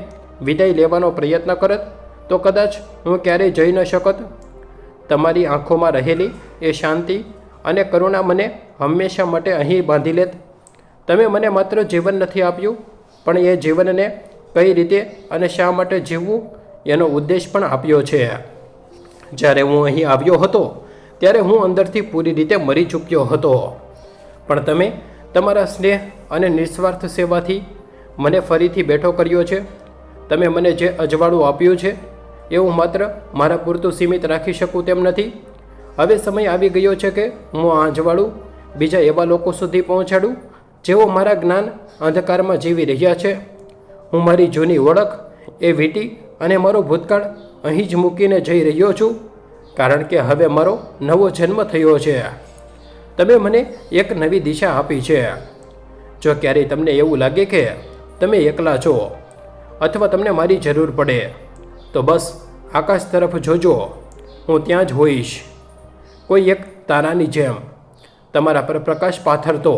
વિદાય લેવાનો પ્રયત્ન કરત તો કદાચ હું ક્યારેય જઈ ન શકત. તમારી આંખોમાં રહેલી એ શાંતિ અને કરુણા મને હંમેશા માટે અહીં બાંધી લેત. તમે મને માત્ર જીવન નથી આપ્યું, પણ એ જીવનને કઈ રીતે અને શા માટે જીવવું એનો ઉદ્દેશ પણ આપ્યો છે. જ્યારે હું અહીં આવ્યો હતો ત્યારે હું અંદરથી પૂરી રીતે મરી ચૂક્યો હતો, પણ તમે તમારા સ્નેહ અને નિસ્વાર્થ સેવાથી મને ફરીથી બેઠો કર્યો છે. તમે મને જે અજવાળું આપ્યું છે એ હું માત્ર મારા પૂરતું સીમિત રાખી શકું તેમ નથી. હવે સમય આવી ગયો છે કે હું આ અજવાળું બીજા એવા લોકો સુધી પહોંચાડું જેઓ મારા જ્ઞાન અંધકારમાં જીવી રહ્યા છે. હું મારી જૂની ઓળખ, એ વીંટી અને મારો ભૂતકાળ અહીં જ મૂકીને જઈ રહ્યો છું, કારણ કે હવે મારો નવો જન્મ થયો છે. તમે મને એક નવી દિશા આપી છે. જો ક્યારેય તમને એવું લાગે કે તમે એકલા છો અથવા તમને મારી જરૂર પડે તો બસ આકાશ તરફ જોજો, હું ત્યાં જ હોઈશ, કોઈ એક તારાની જેમ તમારા પર પ્રકાશ પાથરતો.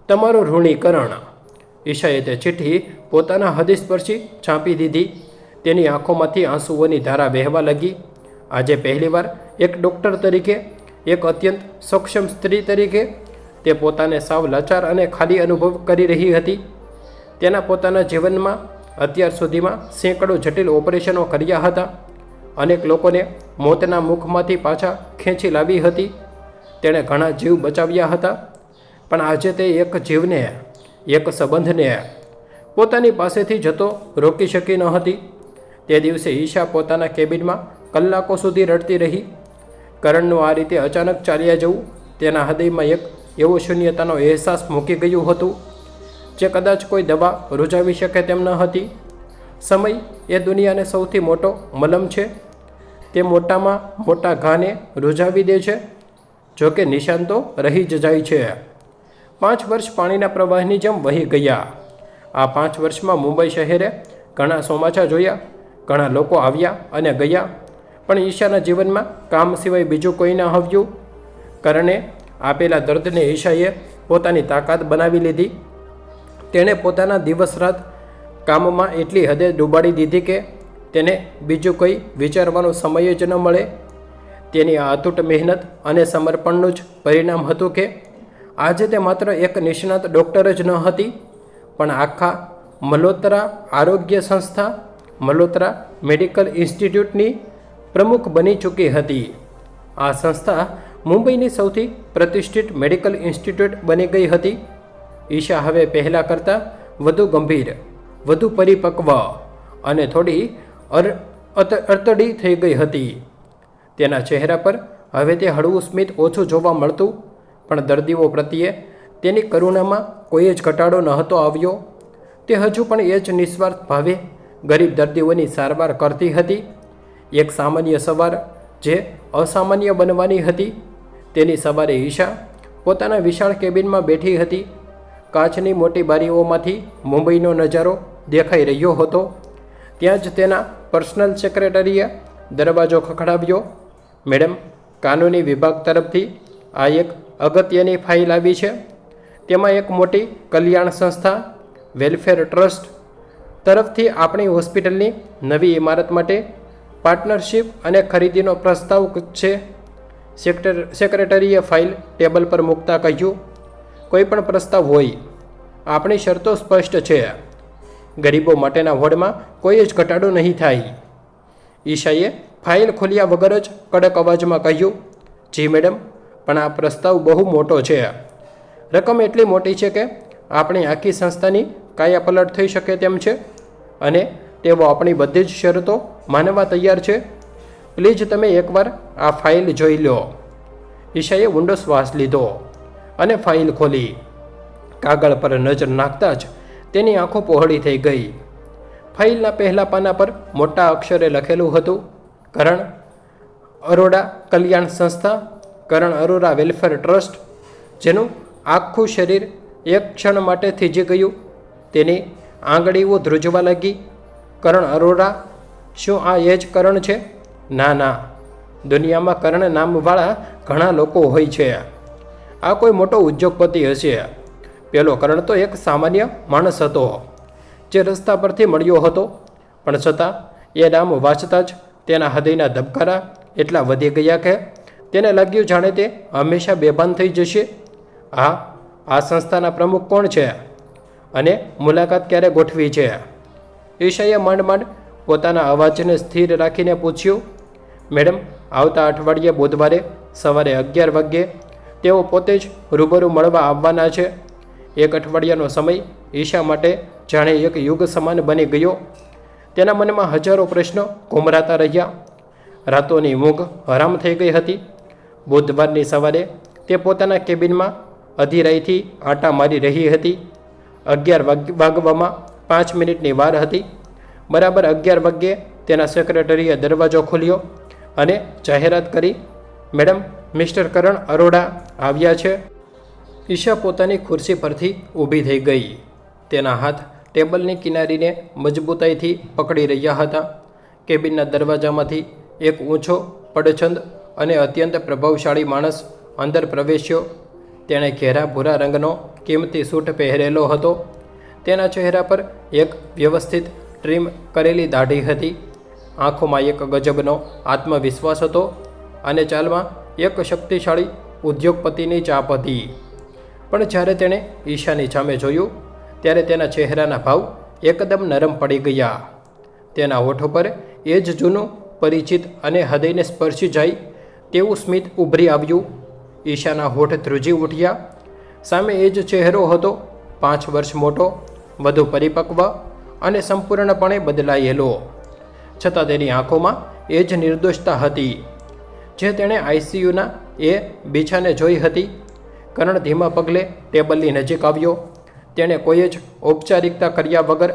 તમારો ઋણીકરણ. ઈશાએ તે ચિઠ્ઠી પોતાના હૃદયસ્પર્શી ચાંપી દીધી. તેની આંખોમાંથી આંસુઓની ધારા વહેવા લાગી. આજે પહેલીવાર એક ડૉક્ટર તરીકે, એક અત્યંત સક્ષમ સ્ત્રી તરીકે તે પોતાને સાવ લાચાર અને ખાલી અનુભવ કરી રહી હતી. તેના પોતાના જીવનમાં અત્યાર સુધીમાં સેંકડો જટિલ ઓપરેશનો કર્યા હતા. અનેક લોકોને મોતના મુખમાંથી પાછા ખેંચી લાવી હતી. તેણે ઘણા જીવ બચાવ્યા હતા, પણ આજે તે એક જીવને, એક સંબંધને પોતાની પાસેથી જતો રોકી શકી ન હતી. તે દિવસે ઈશા પોતાના કેબિનમાં કલાકો સુધી રડતી રહી. કરણનું આ રીતે અચાનક ચાલ્યા જવું તેના હૃદયમાં એક એવો શૂન્યતાનો અહેસાસ મૂકી ગયું હતું જે કદાચ કોઈ દવા રૂઝાવી શકે તેમ ન હતી. સમય એ દુનિયાને સૌથી મોટો મલમ છે. તે મોટામાં મોટા ઘાને રૂઝાવી દે છે, જોકે નિશાન તો રહી જ જાય છે. 5 વર્ષ પાણીના પ્રવાહની જેમ વહી ગયા. આ 5 વર્ષમાં મુંબઈ શહેરે ઘણા ચોમાસા જોયા, ઘણા લોકો આવ્યા અને ગયા, પણ ઈશાના જીવનમાં કામ સિવાય બીજું કોઈ ન આવ્યું. કરણે આપેલા દર્દને ઈશાએ પોતાની તાકાત બનાવી લીધી. તેણે પોતાના દિવસ રાત કામમાં એટલી હદે ડૂબાડી દીધી કે તેને બીજું કંઈ વિચારવાનો સમય જ ન મળે. તેની આ અતૂટ મહેનત અને સમર્પણનું જ પરિણામ હતું કે આજે તે માત્ર એક નિષ્ણાત ડૉક્ટર જ ન હતી, પણ આખા મલ્હોત્રા આરોગ્ય સંસ્થા, મલ્હોત્રા મેડિકલ ઇન્સ્ટિટ્યૂટની પ્રમુખ બની ચૂકી હતી. આ સંસ્થા મુંબઈની સૌથી પ્રતિષ્ઠિત મેડિકલ ઇન્સ્ટિટ્યૂટ બની ગઈ હતી. ઈશા હવે પહેલાં કરતાં વધુ ગંભીર, વધુ પરિપક્વ અને થોડી અતડી થઈ ગઈ હતી. તેના ચહેરા પર હવે તે હળવું સ્મિત ઓછું જોવા મળતું, પણ દર્દીઓ પ્રત્યે તેની કરુણામાં કોઈ જ ઘટાડો નહોતો આવ્યો. તે હજુ પણ એ જ નિસ્વાર્થ ભાવે ગરીબ દર્દીઓની સારવાર કરતી હતી. એક સામાન્ય સવાર જે અસામાન્ય બનવાની હતી. તેની સવારે ઈશા પોતાના વિશાળ કેબિનમાં બેઠી હતી. કાચની મોટી બારીઓમાંથી મુંબઈનો નજારો દેખાઈ રહ્યો હતો. ત્યાં જ તેના પર્સનલ સેક્રેટરીએ દરવાજો ખખડાવ્યો. મેડમ, કાનૂની વિભાગ તરફથી આ એક અગત્યની ફાઇલ આવી છે. તેમાં એક મોટી કલ્યાણ સંસ્થા, વેલફેર ટ્રસ્ટ તરફથી આપણી હોસ્પિટલની નવી ઇમારત માટે પાર્ટનરશિપ અને ખરીદીનો પ્રસ્તાવ છે. સેક્રેટરીએ ફાઇલ ટેબલ પર મૂકતા કહ્યું, કોઈ પણ પ્રસ્તાવ હોય આપણી શરતો સ્પષ્ટ છે. ગરીબો માટેના વોર્ડમાં કોઈ જ ઘટાડો નહીં થાય. ઈશાએ ફાઇલ ખોલ્યા વગર જ કડક અવાજમાં કહ્યું, જી મેડમ, પણ આ પ્રસ્તાવ બહુ મોટો છે. રકમ એટલી મોટી છે કે આપણી આખી સંસ્થાની કાયાપલટ થઈ શકે તેમ છે અને તેઓ આપણી બધી જ શરતો માનવા તૈયાર છે. પ્લીઝ તમે એકવાર આ ફાઇલ જોઈ લો. ઈશાએ ઊંડો શ્વાસ લીધો અને ફાઇલ ખોલી. કાગળ પર નજર નાખતા જ તેની આંખો પહોળી થઈ ગઈ. ફાઇલના પહેલા પાના પર મોટા અક્ષરે લખેલું હતું, કરણ અરોડા કલ્યાણ સંસ્થા, કરણ અરોરા વેલફેર ટ્રસ્ટ. જેનું આખું શરીર એક ક્ષણ માટે થીજી ગયું. તેની આંગળીઓ ધ્રુજવા લાગી. કરણ અરોરા? શું આ એ જ કરણ છે? ના ના, દુનિયામાં કરણ નામવાળા ઘણા લોકો હોય છે. આ કોઈ મોટો ઉદ્યોગપતિ હશે. પેલો કરણ તો એક સામાન્ય માણસ હતો જે રસ્તા પરથી મળ્યો હતો, પણ છતાં એ નામ વાંચતા જ તેના હૃદયના ધબકારા એટલા વધી ગયા કે તેને લાગ્યું જાણે તે હંમેશા બેભાન થઈ જશે. આ સંસ્થાના પ્રમુખ કોણ છે અને મુલાકાત ક્યારે ગોઠવી છે? ઈશાએ માંડ માંડ પોતાના અવાજને સ્થિર રાખીને પૂછ્યું. મેડમ, આવતા અઠવાડિયે બુધવારે સવારે 11 વાગ્યે તેઓ પોતે જ રૂબરૂ મળવા આવવાના છે. એક અઠવાડિયાનો સમય ઈશા માટે જાણે એક યુગ સમાન બની ગયો. તેના મનમાં હજારો પ્રશ્નો ઘૂમરાતા રહ્યા. રાતોની ઊંઘ હરામ થઈ ગઈ હતી. બુધવારની સવારે તે પોતાના કેબિનમાં અધીરાઈથી આંટા મારી રહી હતી. 11 વાગવામાં 5 મિનિટની વાર હતી. બરાબર 11 વાગ્યે તેના સેક્રેટરીએ દરવાજો ખોલ્યો અને જાહેરાત કરી, મેડમ, મિસ્ટર કરણ અરોડા આવ્યા છે. ઈશા પોતાની ખુરશી પરથી ઊભી થઈ ગઈ. તેના હાથ ટેબલની કિનારીને મજબૂતાઈથી પકડી રહ્યા હતા. કેબિનના દરવાજામાંથી એક ઊંચો, પડછંદ અને અત્યંત પ્રભાવશાળી માણસ અંદર પ્રવેશ્યો. તેણે ઘેરા ભૂરા રંગનો કિંમતી સૂટ પહેરેલો હતો. તેના ચહેરા પર એક વ્યવસ્થિત ટ્રીમ કરેલી દાઢી હતી. આંખોમાં એક ગજબનો આત્મવિશ્વાસ હતો અને ચાલમાં એક શક્તિશાળી ઉદ્યોગપતિની ચાપ હતી. પણ જ્યારે તેણે ઈશાની સામે જોયું ત્યારે તેના ચહેરાના ભાવ એકદમ નરમ પડી ગયા. તેના હોઠો પર એ જ જૂનું, પરિચિત અને હૃદયને સ્પર્શી જાય તેવું સ્મિત ઉભરી આવ્યું. ઈશાના હોઠ ધ્રુજી ઉઠ્યા. સામે એ જ ચહેરો હતો, 5 વર્ષ મોટો, વધુ પરિપક્વ અને સંપૂર્ણપણે બદલાયેલો. છતાં તેની આંખોમાં એ જ નિર્દોષતા હતી જે તેણે આઈસીયુના એ બીછાને જોઈ હતી. કરણ ધીમા પગલે ટેબલની નજીક આવ્યો. તેણે કોઈ જ ઔપચારિકતા કર્યા વગર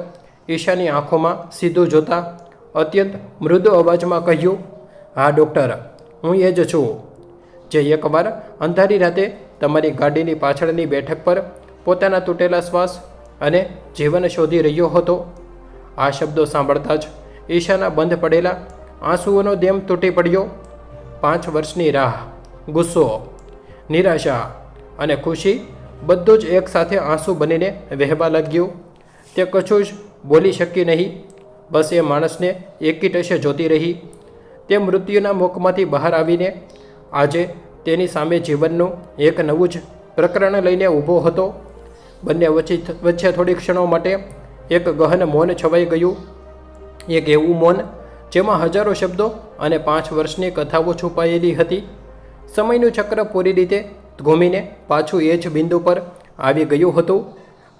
ઈશાની આંખોમાં સીધું જોતા અત્યંત મૃદુ અવાજમાં કહ્યું, હા ડૉક્ટર, હું એ જ છું જે એકવાર અંધારી રાતે તમારી ગાડીની પાછળની બેઠક પર પોતાના તૂટેલા શ્વાસ અને જીવન શોધી રહ્યો હતો. આ શબ્દો સાંભળતા જ ઈશાના બંધ પડેલા આંસુઓનો દેમ તૂટી પડ્યો. 5 વર્ષની રાહ, ગુસ્સો, નિરાશા અને ખુશી બધું જ એકસાથે આંસુ બનીને વહેવા લાગ્યું. તે કશું જ બોલી શકી નહીં. બસ એ માણસને એકીટશે જોતી રહી. તે મૃત્યુના મુખમાંથી બહાર આવીને આજે તેની સામે જીવનનું એક નવું જ પ્રકરણ લઈને ઊભો હતો. બંને વચ્ચે થોડી ક્ષણો માટે એક ગહન મૌન છવાઈ ગયું. એક એવું મૌન જેમાં હજારો શબ્દો અને 5 વર્ષની કથાઓ છુપાયેલી હતી. સમયનું ચક્ર પૂરી રીતે ઘૂમીને પાછું એ જ બિંદુ પર આવી ગયું હતું.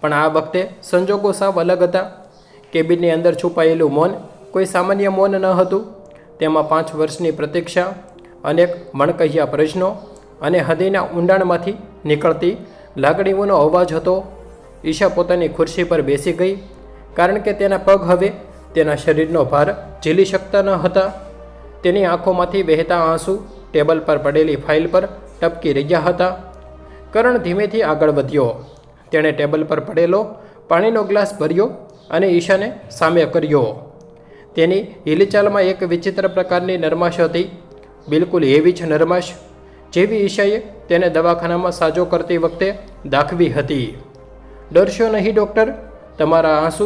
પણ આ વખતે સંજોગો સાવ અલગ હતા. કેબિનની અંદર છુપાયેલું મૌન કોઈ સામાન્ય મૌન ન હતું. તેમાં 5 વર્ષની પ્રતીક્ષા, અનેક મણકહ્યા પ્રશ્નો અને હૃદયના ઊંડાણમાંથી નીકળતી લાગણીઓનો અવાજ હતો. ઈશા પોતાની ખુરશી પર બેસી ગઈ, કારણ કે તેના પગ હવે તેના શરીરનો ભાર ઝીલી શકતા ન હતા. તેની આંખોમાંથી વહેતા આંસુ ટેબલ પર પડેલી ફાઇલ પર ટપકી રહ્યા હતા. કરણ ધીમેથી આગળ વધ્યો. તેણે ટેબલ પર પડેલો પાણીનો ગ્લાસ ભર્યો અને ઈશાને સામે કર્યો. તેની હિલચાલમાં એક વિચિત્ર પ્રકારની નરમાશ હતી, બિલકુલ એવી જ નરમાશ જેવી ઈશાએ તેને દવાખાનામાં સાજો કરતી વખતે દાખવી હતી. ડરશો નહીં ડૉક્ટર, તમારા આંસુ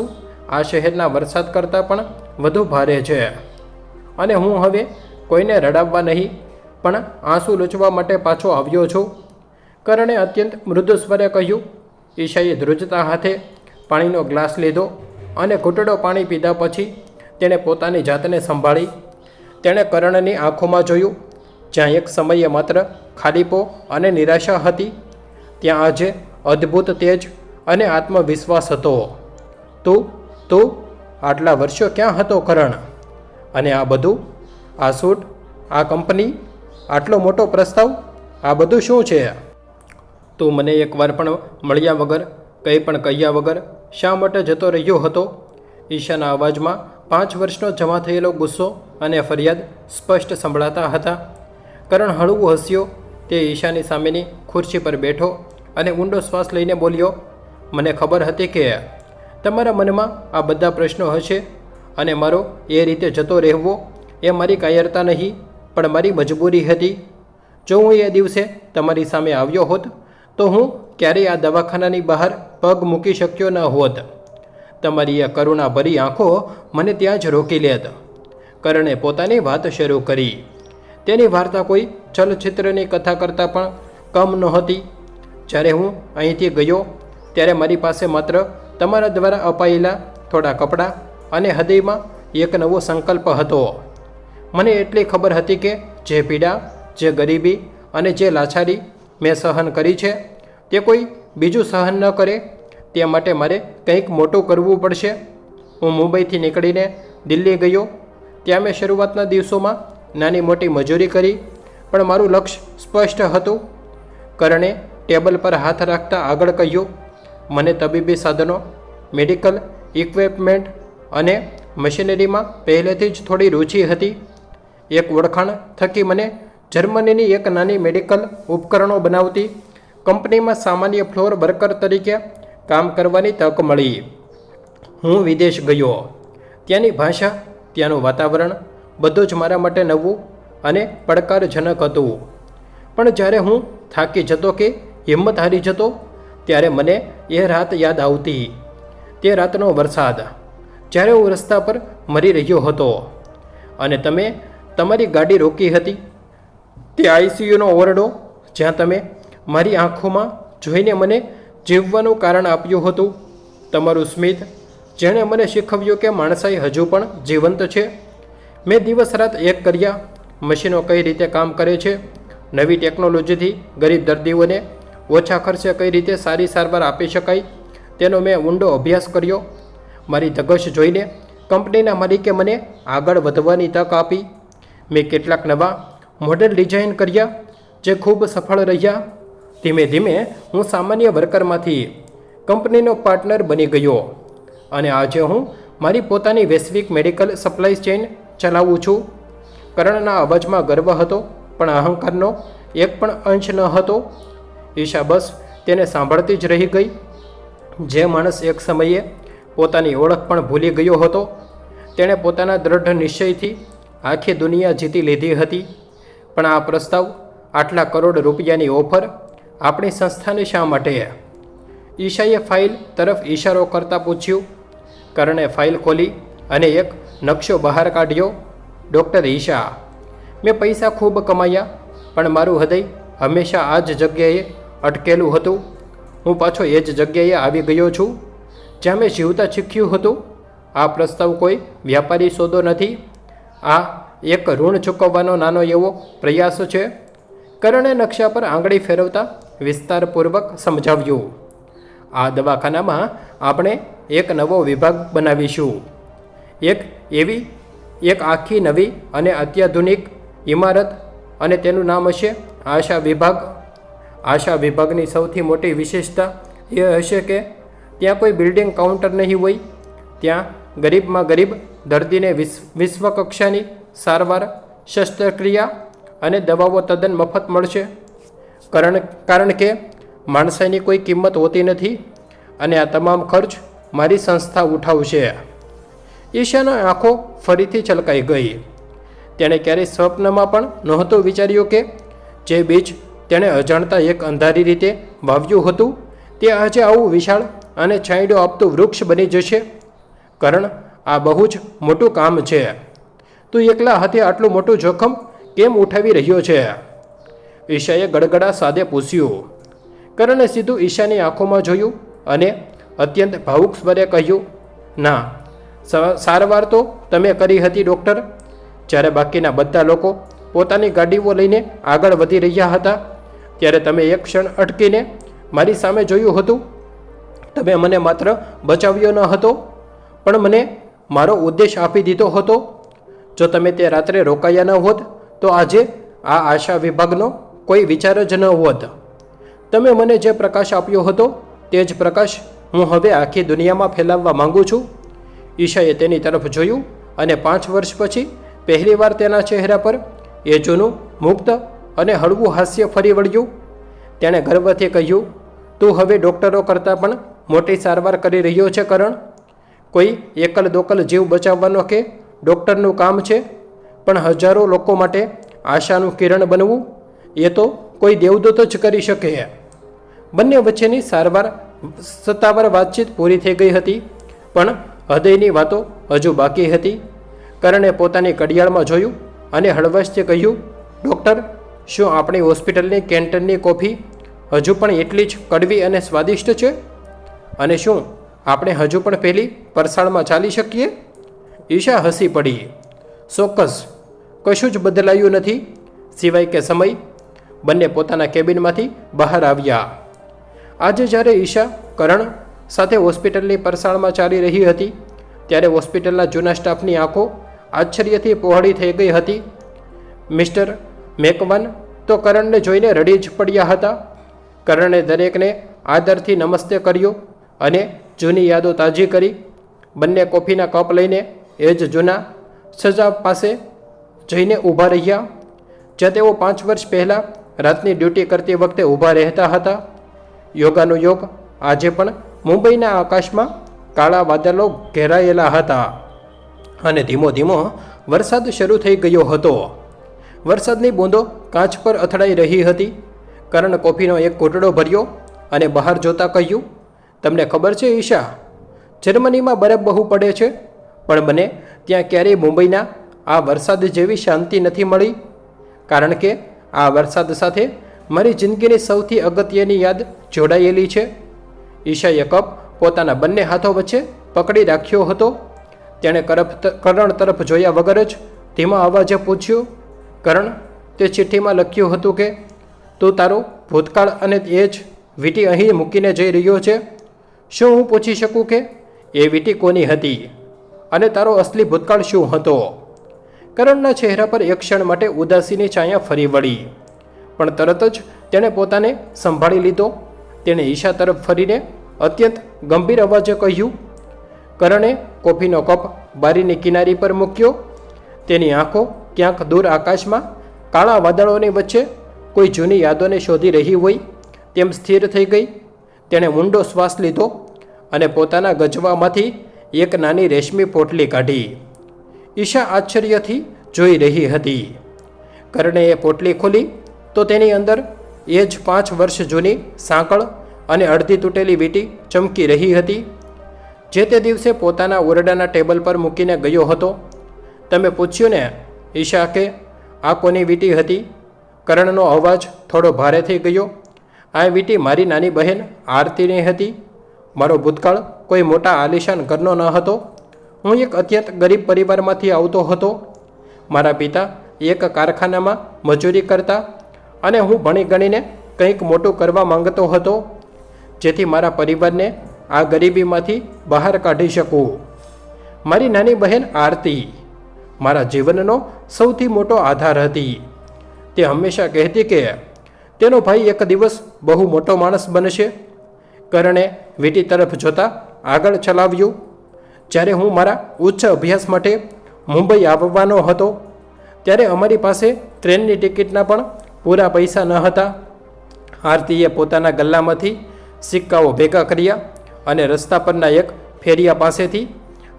આ શહેરના વરસાદ કરતાં પણ વધુ ભારે છે અને હું હવે કોઈને રડાવવા નહીં પણ આંસુ લૂછવા માટે પાછો આવ્યો છું. કરણે અત્યંત મૃદુ સ્વરે કહ્યું, ઈશાએ ધ્રુજતા હાથે પાણીનો ગ્લાસ લીધો અને ઘૂંટડો પાણી પીધા પછી તેણે પોતાની જાતને સંભાળી. તેણે કરણની આંખોમાં જોયું. જ્યાં એક સમયે માત્ર ખાલીપો અને નિરાશા હતી, ત્યાં આજે અદ્ભુત તેજ અને આત્મવિશ્વાસ હતો. તું આટલા વર્ષો ક્યાં હતો કરણ? અને આ બધું, આ સૂટ, આ કંપની, આટલો મોટો પ્રસ્તાવ, આ બધું શું છે? તું મને એકવાર પણ મળ્યા વગર, કંઈ પણ કહ્યા વગર શા માટે જતો રહ્યો હતો? ઈશાના અવાજમાં 5 વર્ષનો જમા થયેલો ગુસ્સો અને ફરિયાદ સ્પષ્ટ સંભળાતા હતા. કરણ હળવું હસ્યો. તે ઈશાની સામેની ખુરશી પર બેઠો અને ઊંડો શ્વાસ લઈને બોલ્યો, મને ખબર હતી કે તમારા મનમાં આ બધા પ્રશ્નો હશે અને મારો એ રીતે જતો રહેવો એ મારી કાયરતા નહીં, પણ મારી મજબૂરી હતી. જો હું એ દિવસે તમારી સામે આવ્યો હોત તો હું ક્યારેય આ દવાખાનાની બહાર પગ મૂકી શક્યો ન હોત. તમારી આ કરુણાભરી આંખો મને ત્યાં જ રોકી લેત. કરણે પોતાની વાત શરૂ કરી. તેની વાર્તા કોઈ ચલચિત્રની કથા કરતાં પણ કમ નહોતી. જ્યારે હું અહીંથી ગયો ત્યારે મારી પાસે માત્ર તમારા દ્વારા અપાયેલા થોડા કપડાં અને હૃદયમાં એક નવો સંકલ્પ હતો. મને એટલી ખબર હતી કે જે પીડા, જે ગરીબી અને જે લાચારી મેં સહન કરી છે તે કોઈ બીજું સહન ન કરે. તે માટે મારે કંઈક મોટું કરવું પડશે. હું મુંબઈથી નીકળીને દિલ્હી ગયો. ત્યાં મેં શરૂઆતના દિવસોમાં નાની મોટી મજૂરી કરી, પણ મારું લક્ષ્ય સ્પષ્ટ હતું. કરણે ટેબલ પર હાથ રાખતા આગળ કહ્યું, મને તબીબી સાધનો, મેડિકલ ઇક્વિપમેન્ટ અને મશીનરીમાં પહેલેથી જ થોડી રુચિ હતી. એક ઓળખાણ થકી મને જર્મનીની એક નાની મેડિકલ ઉપકરણો બનાવતી કંપનીમાં સામાન્ય ફ્લોર વર્કર તરીકે કામ કરવાની તક મળી. હું વિદેશ ગયો. ત્યાંની ભાષા, ત્યાંનું વાતાવરણ બધું જ મારા માટે નવું અને પડકારજનક હતું. પણ જ્યારે હું થાકી જતો કે હિંમત હારી જતો ત્યારે મને એ રાત યાદ આવતી. તે રાતનો વરસાદ, જ્યારે હું રસ્તા પર મરી રહ્યો હતો અને તમે તમારી ગાડી રોકી હતી. તે આઈસીયુનો ઓરડો, જ્યાં તમે મારી આંખોમાં જોઈને મને જીવવાનું કારણ આપ્યું હતું. તમારું સ્મિત, જેણે મને શીખવ્યું કે માણસાઈ હજુ પણ જીવંત છે. મેં દિવસ રાત એક કર્યા. મશીનો કઈ રીતે કામ કરે છે, નવી ટેકનોલોજીથી ગરીબ દર્દીઓને ઓછા ખર્ચે કઈ રીતે સારી સારવાર આપી શકાય, તેનો મેં ઊંડો અભ્યાસ કર્યો. મારી ધગશ જોઈને કંપનીના માલિકે મને આગળ વધવાની તક આપી. મેં કેટલાક નવા મોડેલ ડિઝાઇન કર્યા જે ખૂબ સફળ રહ્યા. ધીમે ધીમે હું સામાન્ય વર્કરમાંથી કંપનીનો પાર્ટનર બની ગયો અને આજે હું મારી પોતાની વૈશ્વિક મેડિકલ સપ્લાય ચેઇન ચલાવું છું. કરણના અવાજમાં ગર્વ હતો, પણ અહંકારનો એક પણ અંશ ન હતો. ઈશા બસ તેને સાંભળતી જ રહી ગઈ. જે માણસ એક સમયે પોતાની ઓળખ પણ ભૂલી ગયો હતો, તેણે પોતાના દ્રઢ નિશ્ચયથી આખી દુનિયા જીતી લીધી હતી. પણ આ પ્રસ્તાવ, આટલા કરોડ રૂપિયાની ઓફર આપણી સંસ્થાને શા માટે? ઈશાએ ફાઇલ તરફ ઇશારો કરતાં પૂછ્યું. કરણે ફાઇલ ખોલી અને એક નકશો બહાર કાઢ્યો. ડૉક્ટર ઈશા, મેં પૈસા ખૂબ કમાયા, પણ મારું હૃદય હંમેશા આ જ જગ્યાએ અટકેલું હતું. હું પાછો એ જ જગ્યાએ આવી ગયો છું જ્યાં મેં જીવતા શીખ્યું હતું. આ પ્રસ્તાવ કોઈ વ્યાપારી સોદો નથી. આ એક ઋણ ચૂકવવાનો નાનો એવો પ્રયાસ છે. કરણે નકશા પર આંગળી ફેરવતા વિસ્તારપૂર્વક સમજાવ્યું. આ દવાખાનામાં આપણે એક નવો વિભાગ બનાવીશું. એક આખી નવી અને અત્યાધુનિક ઇમારત, અને તેનું નામ હશે આશા વિભાગ. આશા વિભાગની સૌથી મોટી વિશેષતા એ હશે કે ત્યાં કોઈ બિલ્ડિંગ કાઉન્ટર નહીં હોય. ત્યાં ગરીબમાં ગરીબ દર્દીને વિશ્વકક્ષાની સારવાર, શસ્ત્રક્રિયા અને દવાઓ તદ્દન મફત મળશે. કારણ કે માણસાઈની કોઈ કિંમત હોતી નથી અને આ તમામ ખર્ચ મારી સંસ્થા ઉઠાવશે. ઈશાની આંખો ફરીથી છલકાઈ ગઈ. તેણે ક્યારેય સ્વપ્નમાં પણ નહોતું વિચાર્યું કે જે બીજ તેણે અજાણતા એક અંધારી રીતે વાવ્યું હતું તે આજે આવું વિશાળ અને છાંયડો આપતું વૃક્ષ બની જશે. કરણ, આ બહુ જ મોટું કામ છે. તું એકલા હાથે આટલું મોટું જોખમ કેમ ઉઠાવી રહ્યો છે? ઈશાએ ગડગડા સાદે પૂછ્યું. કરણે સીધું ઈશાની આંખોમાં જોયું અને અત્યંત ભાવુક સ્વરે કહ્યું, ના, સારવાર તો તમે કરી હતી ડૉક્ટર. જ્યારે બાકીના બધા લોકો પોતાની ગાડીઓ લઈને આગળ વધી રહ્યા હતા ત્યારે તમે એક ક્ષણ અટકીને મારી સામે જોયું હતું. તમે મને માત્ર બચાવ્યો ન હતો પણ મને મારો ઉદ્દેશ આપી દીધો હતો. જો તમે તે રાત્રે રોકાયા ન હોત તો આજે આ આશા વિભાગનો કોઈ વિચાર જ ન હોત. તમે મને જે પ્રકાશ આપ્યો હતો તે જ પ્રકાશ હું હવે આખી દુનિયામાં ફેલાવવા માંગુ છું. ઈશાએ તેની તરફ જોયું અને 5 વર્ષ પછી પહેલીવાર તેના ચહેરા પર એ જૂનું મુક્ત અને હળવું હાસ્ય ફરી વળ્યું. તેણે ગર્વથી કહ્યું, તું હવે ડૉક્ટરો કરતાં પણ મોટી સારવાર કરી રહ્યો છે કરણ. કોઈ એકલ દોકલ જીવ બચાવવાનો કે ડૉક્ટરનું કામ છે, પણ હજારો લોકો માટે આશાનું કિરણ બનવું એ તો કોઈ દેવદૂત જ કરી શકે. બંને વચ્ચેની સત્તાવાર વાતચીત પૂરી થઈ ગઈ હતી પણ હૃદયની વાતો હજુ બાકી હતી. કરણે પોતાની ઘડિયાળમાં જોયું અને હળવાશથી કહ્યું, ડૉક્ટર, શું આપણી હોસ્પિટલની કેન્ટીનની કોફી હજુ પણ એટલી જ કડવી અને સ્વાદિષ્ટ છે? અને શું આપણે હજુ પણ પેલી પરસાળમાં ચાલી શકીએ? ઈશા હસી પડી. ચોક્કસ, કશું જ બદલાયું નથી સિવાય કે સમય. બંને પોતાના કેબિનમાંથી બહાર આવ્યા. આજે જ્યારે ઈશા કરણ સાથે હોસ્પિટલની પરસાળમાં ચાલી રહી હતી ત્યારે હોસ્પિટલના જૂના સ્ટાફની આંખો આશ્ચર્યથી પહોળી થઈ ગઈ હતી. મિસ્ટર મેકવાન તો કરણને જોઈને રડી જ પડ્યા હતા. કરણે દરેકને આદરથી નમસ્તે કર્યો અને જૂની યાદો તાજી કરી. બંને કોફીના કપ લઈને એ જ જૂના સજા પાસે જઈને ઊભા રહ્યા જ્યાં તેઓ 5 વર્ષ પહેલાં રાતની ડ્યુટી કરતી વખતે ઊભા રહેતા હતા. યોગાનો યોગ આજે પણ મુંબઈના આકાશમાં કાળા વાદળો ઘેરાયેલા હતા અને ધીમો ધીમો વરસાદ શરૂ થઈ ગયો હતો. વરસાદની બૂંદો કાચ પર અથડાઈ રહી હતી. કરણ કોફીનો એક ઘૂંટડો ભર્યો અને બહાર જોતા કહ્યું, તમને ખબર છે ઈશા, જર્મનીમાં બરફ બહુ પડે છે પણ મને ત્યાં ક્યારેય મુંબઈના આ વરસાદ જેવી શાંતિ નથી મળી. કારણ કે આ વરસાદ સાથે મારી જિંદગીની સૌથી અગત્યની યાદ જોડાયેલી છે. ઈશાએ કપ પોતાના બંને હાથો વચ્ચે પકડી રાખ્યો હતો. તેણે કરણ તરફ જોયા વગર જ ધીમા અવાજે પૂછ્યું, કરણ, તે ચિઠ્ઠીમાં લખ્યું હતું કે તું તારો ભૂતકાળ અને એ જ વીંટી અહીં મૂકીને જઈ રહ્યો છે. શું હું પૂછી શકું કે એ વીંટી કોની હતી અને તારો અસલી ભૂતકાળ શું હતો? કરણના ચહેરા પર એક ક્ષણ માટે ઉદાસીની છાયા ફરી વળી પણ તરત જ તેણે પોતાને સંભાળી લીધો. તેણે ઈશા તરફ ફરીને અત્યંત ગંભીર અવાજે કહ્યું. કરણે કોફીનો કપ બારીની કિનારી પર મૂક્યો. તેની આંખો ક્યાંક દૂર આકાશમાં કાળા વાદળોની વચ્ચે કોઈ જૂની યાદોને શોધી રહી હોય તેમ સ્થિર થઈ ગઈ. તેણે ઊંડો શ્વાસ લીધો અને પોતાના ગજવામાંથી એક નાની રેશમી પોટલી કાઢી. ઈશા આશ્ચર્યથી જોઈ રહી હતી. કરણે એ પોટલી ખોલી તો તેની અંદર એ જ 5 વર્ષ જૂની સાંકળ અને અડધી તૂટેલી વીંટી ચમકી રહી હતી જે તે દિવસે પોતાના ઓરડાના ટેબલ પર મૂકીને ગયો હતો. તમે પૂછ્યું ને ઈશા કે આ કોની વીંટી હતી? કરણનો અવાજ થોડો ભારે થઈ ગયો. આ વીંટી મારી નાની બહેન આરતીની હતી. મારો ભૂતકાળ કોઈ મોટા આલિશાન ઘરનો ન હતો. હું એક અત્યંત ગરીબ પરિવારમાંથી આવતો હતો. મારા પિતા એક કારખાનામાં મજૂરી કરતા અને હું ભણી ગણીને કંઈક મોટું કરવા માંગતો હતો જેથી મારા પરિવારને આ ગરીબીમાંથી બહાર કાઢી શકું. મારી નાની બહેન આરતી મારા જીવનનો સૌથી મોટો આધાર હતી. તે હંમેશા કહેતી કે તેનો ભાઈ એક દિવસ બહુ મોટો માણસ બનશે. કરણે વીંટી તરફ જોતા આગળ ચલાવ્યું. જ્યારે હું મારા ઉચ્ચ અભ્યાસ માટે મુંબઈ આવવાનો હતો ત્યારે અમારી પાસે ટ્રેનની ટિકિટના પણ પૂરા પૈસા ન હતા. આરતીએ પોતાના ગલ્લામાંથી સિક્કાઓ ભેગા કર્યા અને રસ્તા પરના એક ફેરિયા પાસેથી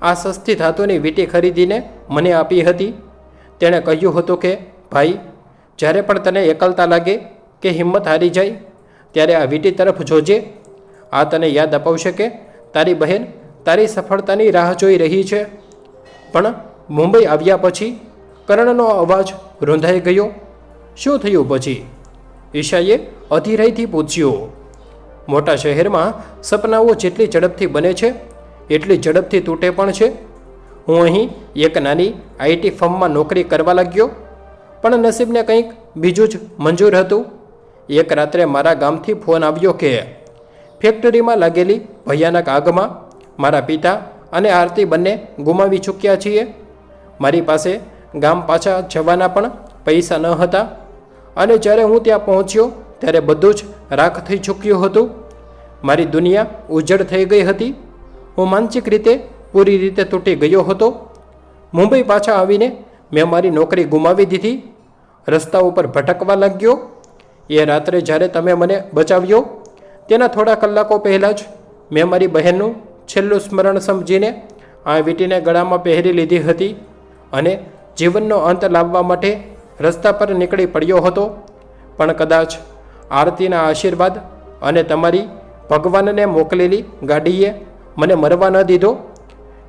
આ સસ્તી ધાતુની વીંટી ખરીદીને મને આપી હતી. તેણે કહ્યું હતું કે ભાઈ, જ્યારે પણ તને એકલતા લાગે કે હિંમત હારી જાય ત્યારે આ વીંટી તરફ જોજે. આ તને યાદ અપાવશે કે તારી બહેન તારી સફળતાની રાહ જોઈ રહી છે. પણ મુંબઈ આવ્યા પછી કરણનો અવાજ રૂંધાઈ ગયો. શું થયું પછી? ઈશાએ અધીરાઈથી પૂછ્યું. મોટા શહેરમાં સપનાઓ જેટલી ઝડપથી બને છે એટલી ઝડપથી તૂટે પણ છે. હું અહીં એક નાની આઈટી ફર્મમાં નોકરી કરવા લાગ્યો, પણ નસીબને કંઈક બીજું જ મંજૂર હતું. એક રાત્રે મારા ગામથી ફોન આવ્યો કે ફેક્ટરીમાં લાગેલી ભયાનક આગમાં મારા પિતા અને આરતી બંને ગુમાવી ચૂક્યા છીએ. મારી પાસે ગામ પાછા જવાના પણ પૈસા ન હતા, અને જ્યારે હું ત્યાં પહોંચ્યો ત્યારે બધું જ રાખ થઈ ચૂક્યું હતું. મારી દુનિયા ઉજ્જડ થઈ ગઈ હતી. હું માનસિક રીતે પૂરી રીતે તૂટી ગયો હતો. મુંબઈ પાછા આવીને મેં મારી નોકરી ગુમાવી દીધી. રસ્તા ઉપર ભટકવા લાગ્યો. એ રાત્રે જ્યારે તમે મને બચાવ્યો તેના થોડા કલાકો પહેલાં જ મેં મારી બહેનનું છેલ્લું સ્મરણ સમજીને આ વીંટીને ગળામાં પહેરી લીધી હતી અને જીવનનો અંત લાવવા માટે રસ્તા પર નીકળી પડ્યો હતો. પણ કદાચ આરતીના આશીર્વાદ અને તમારી ભગવાનને મોકલેલી ગાડીએ મને મરવા ન દીધો.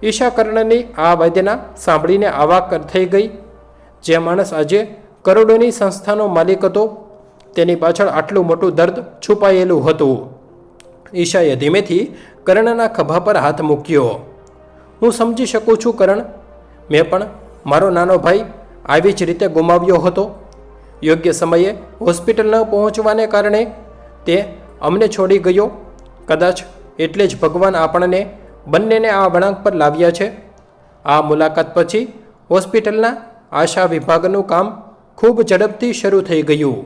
ઈશા કર્ણની આ વેદના સાંભળીને અવાક થઈ ગઈ. જે માણસ આજે કરોડોની સંસ્થાનો માલિક હતો તેની પાછળ આટલું મોટું દર્દ છુપાયેલું હતું. ઈશાએ ધીમેથી કર્ણના ખભા પર હાથ મૂક્યો. હું સમજી શકું છું કરણ, મેં પણ મારો નાનો ભાઈ આવી જ રીતે ગુમાવ્યો હતો. યોગ્ય સમયે હોસ્પિટલ ન પહોંચવાને કારણે તે અમને છોડી ગયો. કદાચ એટલે જ ભગવાન આપણને બંનેને આ વળાંક પર લાવ્યા છે. આ મુલાકાત પછી હોસ્પિટલના આશા વિભાગનું કામ ખૂબ ઝડપથી શરૂ થઈ ગયું.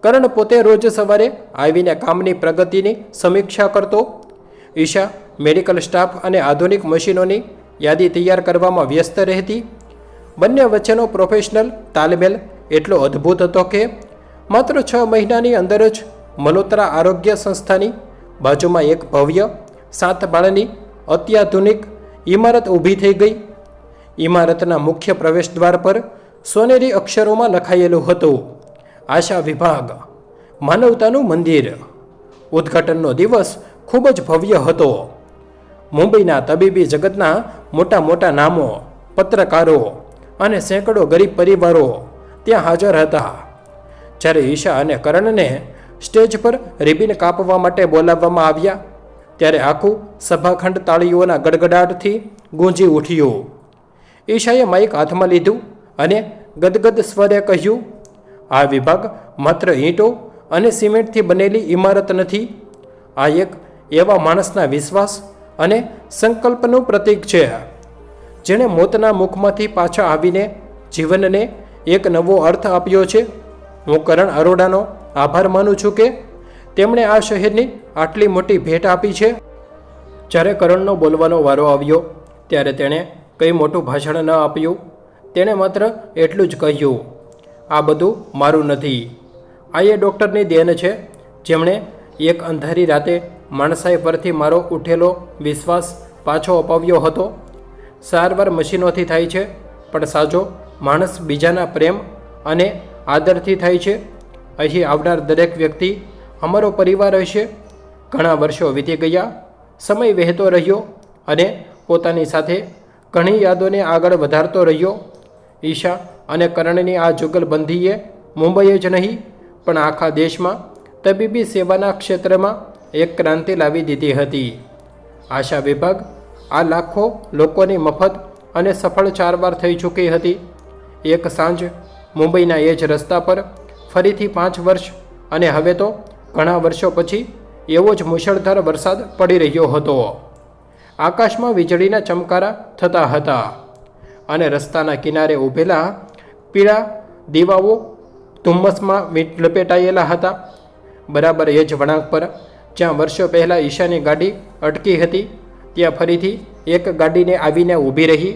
કરણ પોતે રોજ સવારે આવીને કામની પ્રગતિની સમીક્ષા કરતો. ઈશા મેડિકલ સ્ટાફ અને આધુનિક મશીનોની યાદી તૈયાર કરવામાં વ્યસ્ત રહેતી. બંને વચ્ચેનો પ્રોફેશનલ તાલમેલ એટલો અદ્ભુત હતો કે માત્ર 6 મહિનાની અંદર જ મલ્હોત્રા આરોગ્ય સંસ્થાની બાજુમાં એક ભવ્ય 7 માળની અત્યાધુનિક ઇમારત ઊભી થઈ ગઈ. ઇમારતના મુખ્ય પ્રવેશદ્વાર પર સોનેરી અક્ષરોમાં લખાયેલું હતું, આશા વિભાગ, માનવતાનું મંદિર. ઉદ્ઘાટનનો દિવસ ખૂબ જ ભવ્ય હતો. મુંબઈના તબીબી જગતના મોટા મોટા નામો, પત્રકારો અને સેંકડો ગરીબ પરિવારો ત્યાં હાજર હતા. જ્યારે ઈશા અને કરણને સ્ટેજ પર રિબિન કાપવા માટે બોલાવવામાં આવ્યા ત્યારે આખું સભાખંડ તાળીઓના ગડગડાટથી ગૂંજી ઉઠ્યું. ઈશાએ માઇક હાથમાં લીધું અને ગદગદ સ્વરે કહ્યું, આ વિભાગ માત્ર ઈંટો અને સિમેન્ટથી બનેલી ઇમારત નથી. આ એક એવા માણસના વિશ્વાસ અને સંકલ્પનું પ્રતીક છે જેણે મોતના મુખમાંથી પાછા આવીને જીવનને એક નવો અર્થ આપ્યો છે. હું કરણ અરોડાનો આભાર માનું છું કે તેમણે આ શહેરની આટલી મોટી ભેટ આપી છે. જ્યારે કરણનો બોલવાનો વારો આવ્યો ત્યારે તેણે કંઈ મોટું ભાષણ ન આપ્યું. તેણે માત્ર એટલું જ કહ્યું, આ બધું મારું નથી. આ એ ડૉક્ટરની દેન છે જેમણે એક અંધારી રાતે માણસાઈ પરથી મારો ઉઠેલો વિશ્વાસ પાછો અપાવ્યો હતો. સારવાર મશીનોથી થાય છે, પણ સાજો માણસ બીજાના પ્રેમ અને આદરથી થાય છે. અહીં આવનાર દરેક વ્યક્તિ અમારો પરિવાર હશે. ઘણા વર્ષો વીતી ગયા, સમય વહેતો રહ્યો અને પોતાની સાથે ઘણી યાદોને આગળ વધારતો રહ્યો. ઈશા અને કરણની આ જુગલબંધીએ મુંબઈ જ નહીં પણ આખા દેશમાં તબીબી સેવાના ક્ષેત્રમાં એક ક્રાંતિ લાવી દીધી હતી. આશા વિભાગ આ લાખો લોકોની મફત અને સફળ સારવાર થઈ ચૂકી હતી. એક સાંજ મુંબઈના એ જ રસ્તા પર ફરીથી 5 વર્ષ અને હવે તો ઘણા વર્ષો પછી એવો જ મુશળધાર વરસાદ પડી રહ્યો હતો. આકાશમાં વીજળીના ચમકારા થતા હતા અને રસ્તાના કિનારે ઊભેલા પીળા દીવાઓ ધુમ્મસમાં લપેટાયેલા હતા. બરાબર એ જ વળાંક પર જ્યાં વર્ષો પહેલાં ઈશાની ગાડી અટકી હતી ત્યાં ફરીથી એક ગાડીને આવીને ઊભી રહી.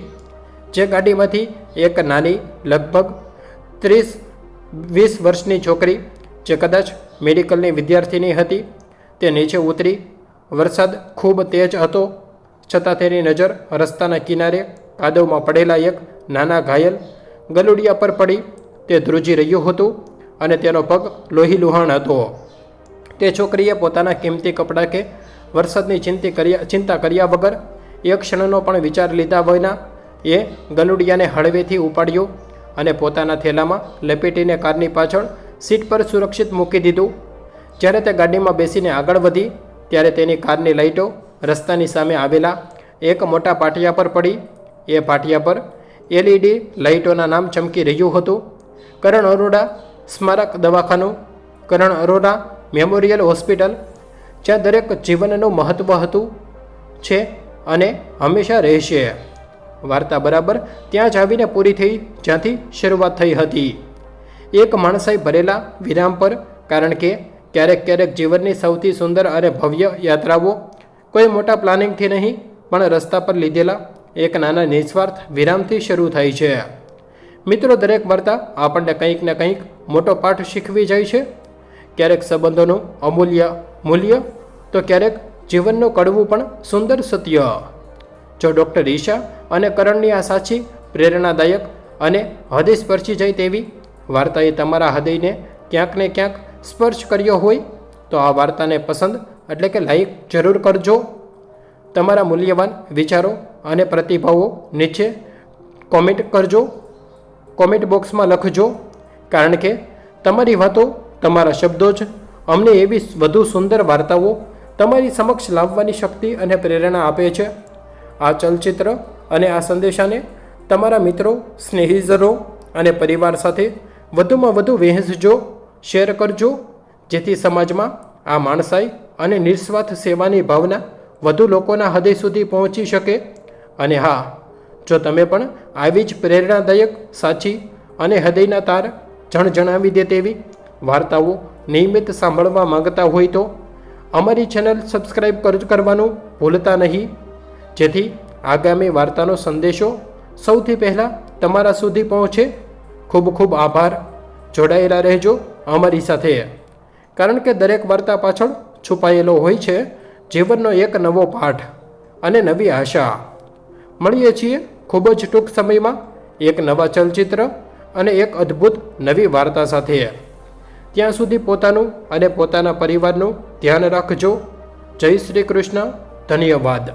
જે ગાડીમાંથી એક નાની લગભગ 30-20 વર્ષની છોકરી જે કદાચ મેડિકલની વિદ્યાર્થીની હતી તે નીચે ઉતરી. વરસાદ ખૂબ તેજ હતો છતાં તેની નજર રસ્તાના કિનારે કાદવમાં પડેલા એક નાના ઘાયલ ગલુડિયા પર પડી. તે ધ્રુજી રહ્યું હતું અને તેનો પગ લોહીલુહાણ હતો. તે છોકરીએ પોતાના કિંમતી કપડાં કે વરસાદની ચિંતા કર્યા વગર એક ક્ષણનો પણ વિચાર લીધા વિના એ ગલુડિયાને હળવેથી ઉપાડ્યો અને પોતાના થેલામાં લપેટીને કારની પાછળ સીટ પર સુરક્ષિત મૂકી દીધું. જ્યારે તે ગાડીમાં બેસીને આગળ વધી ત્યારે તેની કારની લાઇટો રસ્તાની સામે આવેલા એક મોટા પાટિયા પર પડી. એ પાટિયા પર LED લાઇટોના નામ ચમકી રહ્યું હતું. કરણ અરોડા સ્મારક દવાખાનું, કરણ અરોડા મેમોરિયલ હોસ્પિટલ, જ્યાં દરેક જીવનનું મહત્ત્વ હતું છે અને હંમેશા રહેશે. વાર્તા બરાબર ત્યાં જ આવીને પૂરી થઈ જ્યાંથી શરૂઆત થઈ હતી, એક માણસાઈ ભરેલા વિરામ પર. કારણ કે ક્યારેક ક્યારેક જીવનની સૌથી સુંદર અને ભવ્ય યાત્રાઓ કોઈ મોટા પ્લાનિંગથી નહીં પણ રસ્તા પર લીધેલા એક નાના નિસ્વાર્થ વિરામથી શરૂ થાય છે. મિત્રો, દરેક વાર્તા આપણને કંઈક ને કંઈક મોટો પાઠ શીખવી જાય છે. ક્યારેક સંબંધોનું અમૂલ્ય મૂલ્ય, તો ક્યારેક જીવનનું કડવું પણ સુંદર સત્ય. જો ડૉક્ટર ઈશા અને કરણની આ સાચી પ્રેરણાદાયક અને હૃદય સ્પર્શી જાય તેવી વાર્તાએ તમારા હૃદયને ક્યાંક ને ક્યાંક સ્પર્શ કર્યો હોય તો આ વાર્તાને પસંદ એટલે કે લાઈક જરૂર કરજો. તમારા મૂલ્યવાન વિચારો અને પ્રતિભાવો નીચે કોમેન્ટ કરજો, કોમેન્ટ બોક્સમાં લખજો. કારણ કે તમારી વાતો, તમારા શબ્દો જ અમને એવી વધુ સુંદર વાર્તાઓ તમારી સમક્ષ લાવવાની શક્તિ અને પ્રેરણા આપે છે. આ ચલચિત્ર અને આ સંદેશાને તમારા મિત્રો, સ્નેહીજનો અને પરિવાર સાથે વધુમાં વધુ વહેંચજો, શેર કરજો, જેથી સમાજમાં આ માણસાઈ અને નિસ્વાર્થ સેવાની ભાવના વધુ લોકોના હૃદય સુધી પહોંચી શકે. અને હા, જો તમે પણ આવી જ પ્રેરણાદાયક, સાચી અને હૃદયના તાર જણજણાવી દે તેવી વાર્તાઓ નિયમિત સાંભળવા માંગતા હોય તો અમારી ચેનલ સબસ્ક્રાઈબ કરવાનું ભૂલતા નહીં, જેથી આગામી વાર્તાનો સંદેશો સૌથી પહેલાં તમારા સુધી પહોંચે. ખૂબ ખૂબ આભાર. જોડાયેલા રહેજો અમારી સાથે, કારણ કે દરેક વાર્તા પાછળ છુપાયેલો હોય છે જીવનનો એક નવો પાઠ અને નવી આશા. મળીએ છીએ ખૂબ જ ટૂંક સમયમાં એક નવા ચલચિત્ર અને એક અદ્ભુત નવી વાર્તા સાથે. ત્યાં સુધી પોતાનું અને પોતાના પરિવારનું ધ્યાન રાખજો. જય શ્રી કૃષ્ણ. ધન્યવાદ.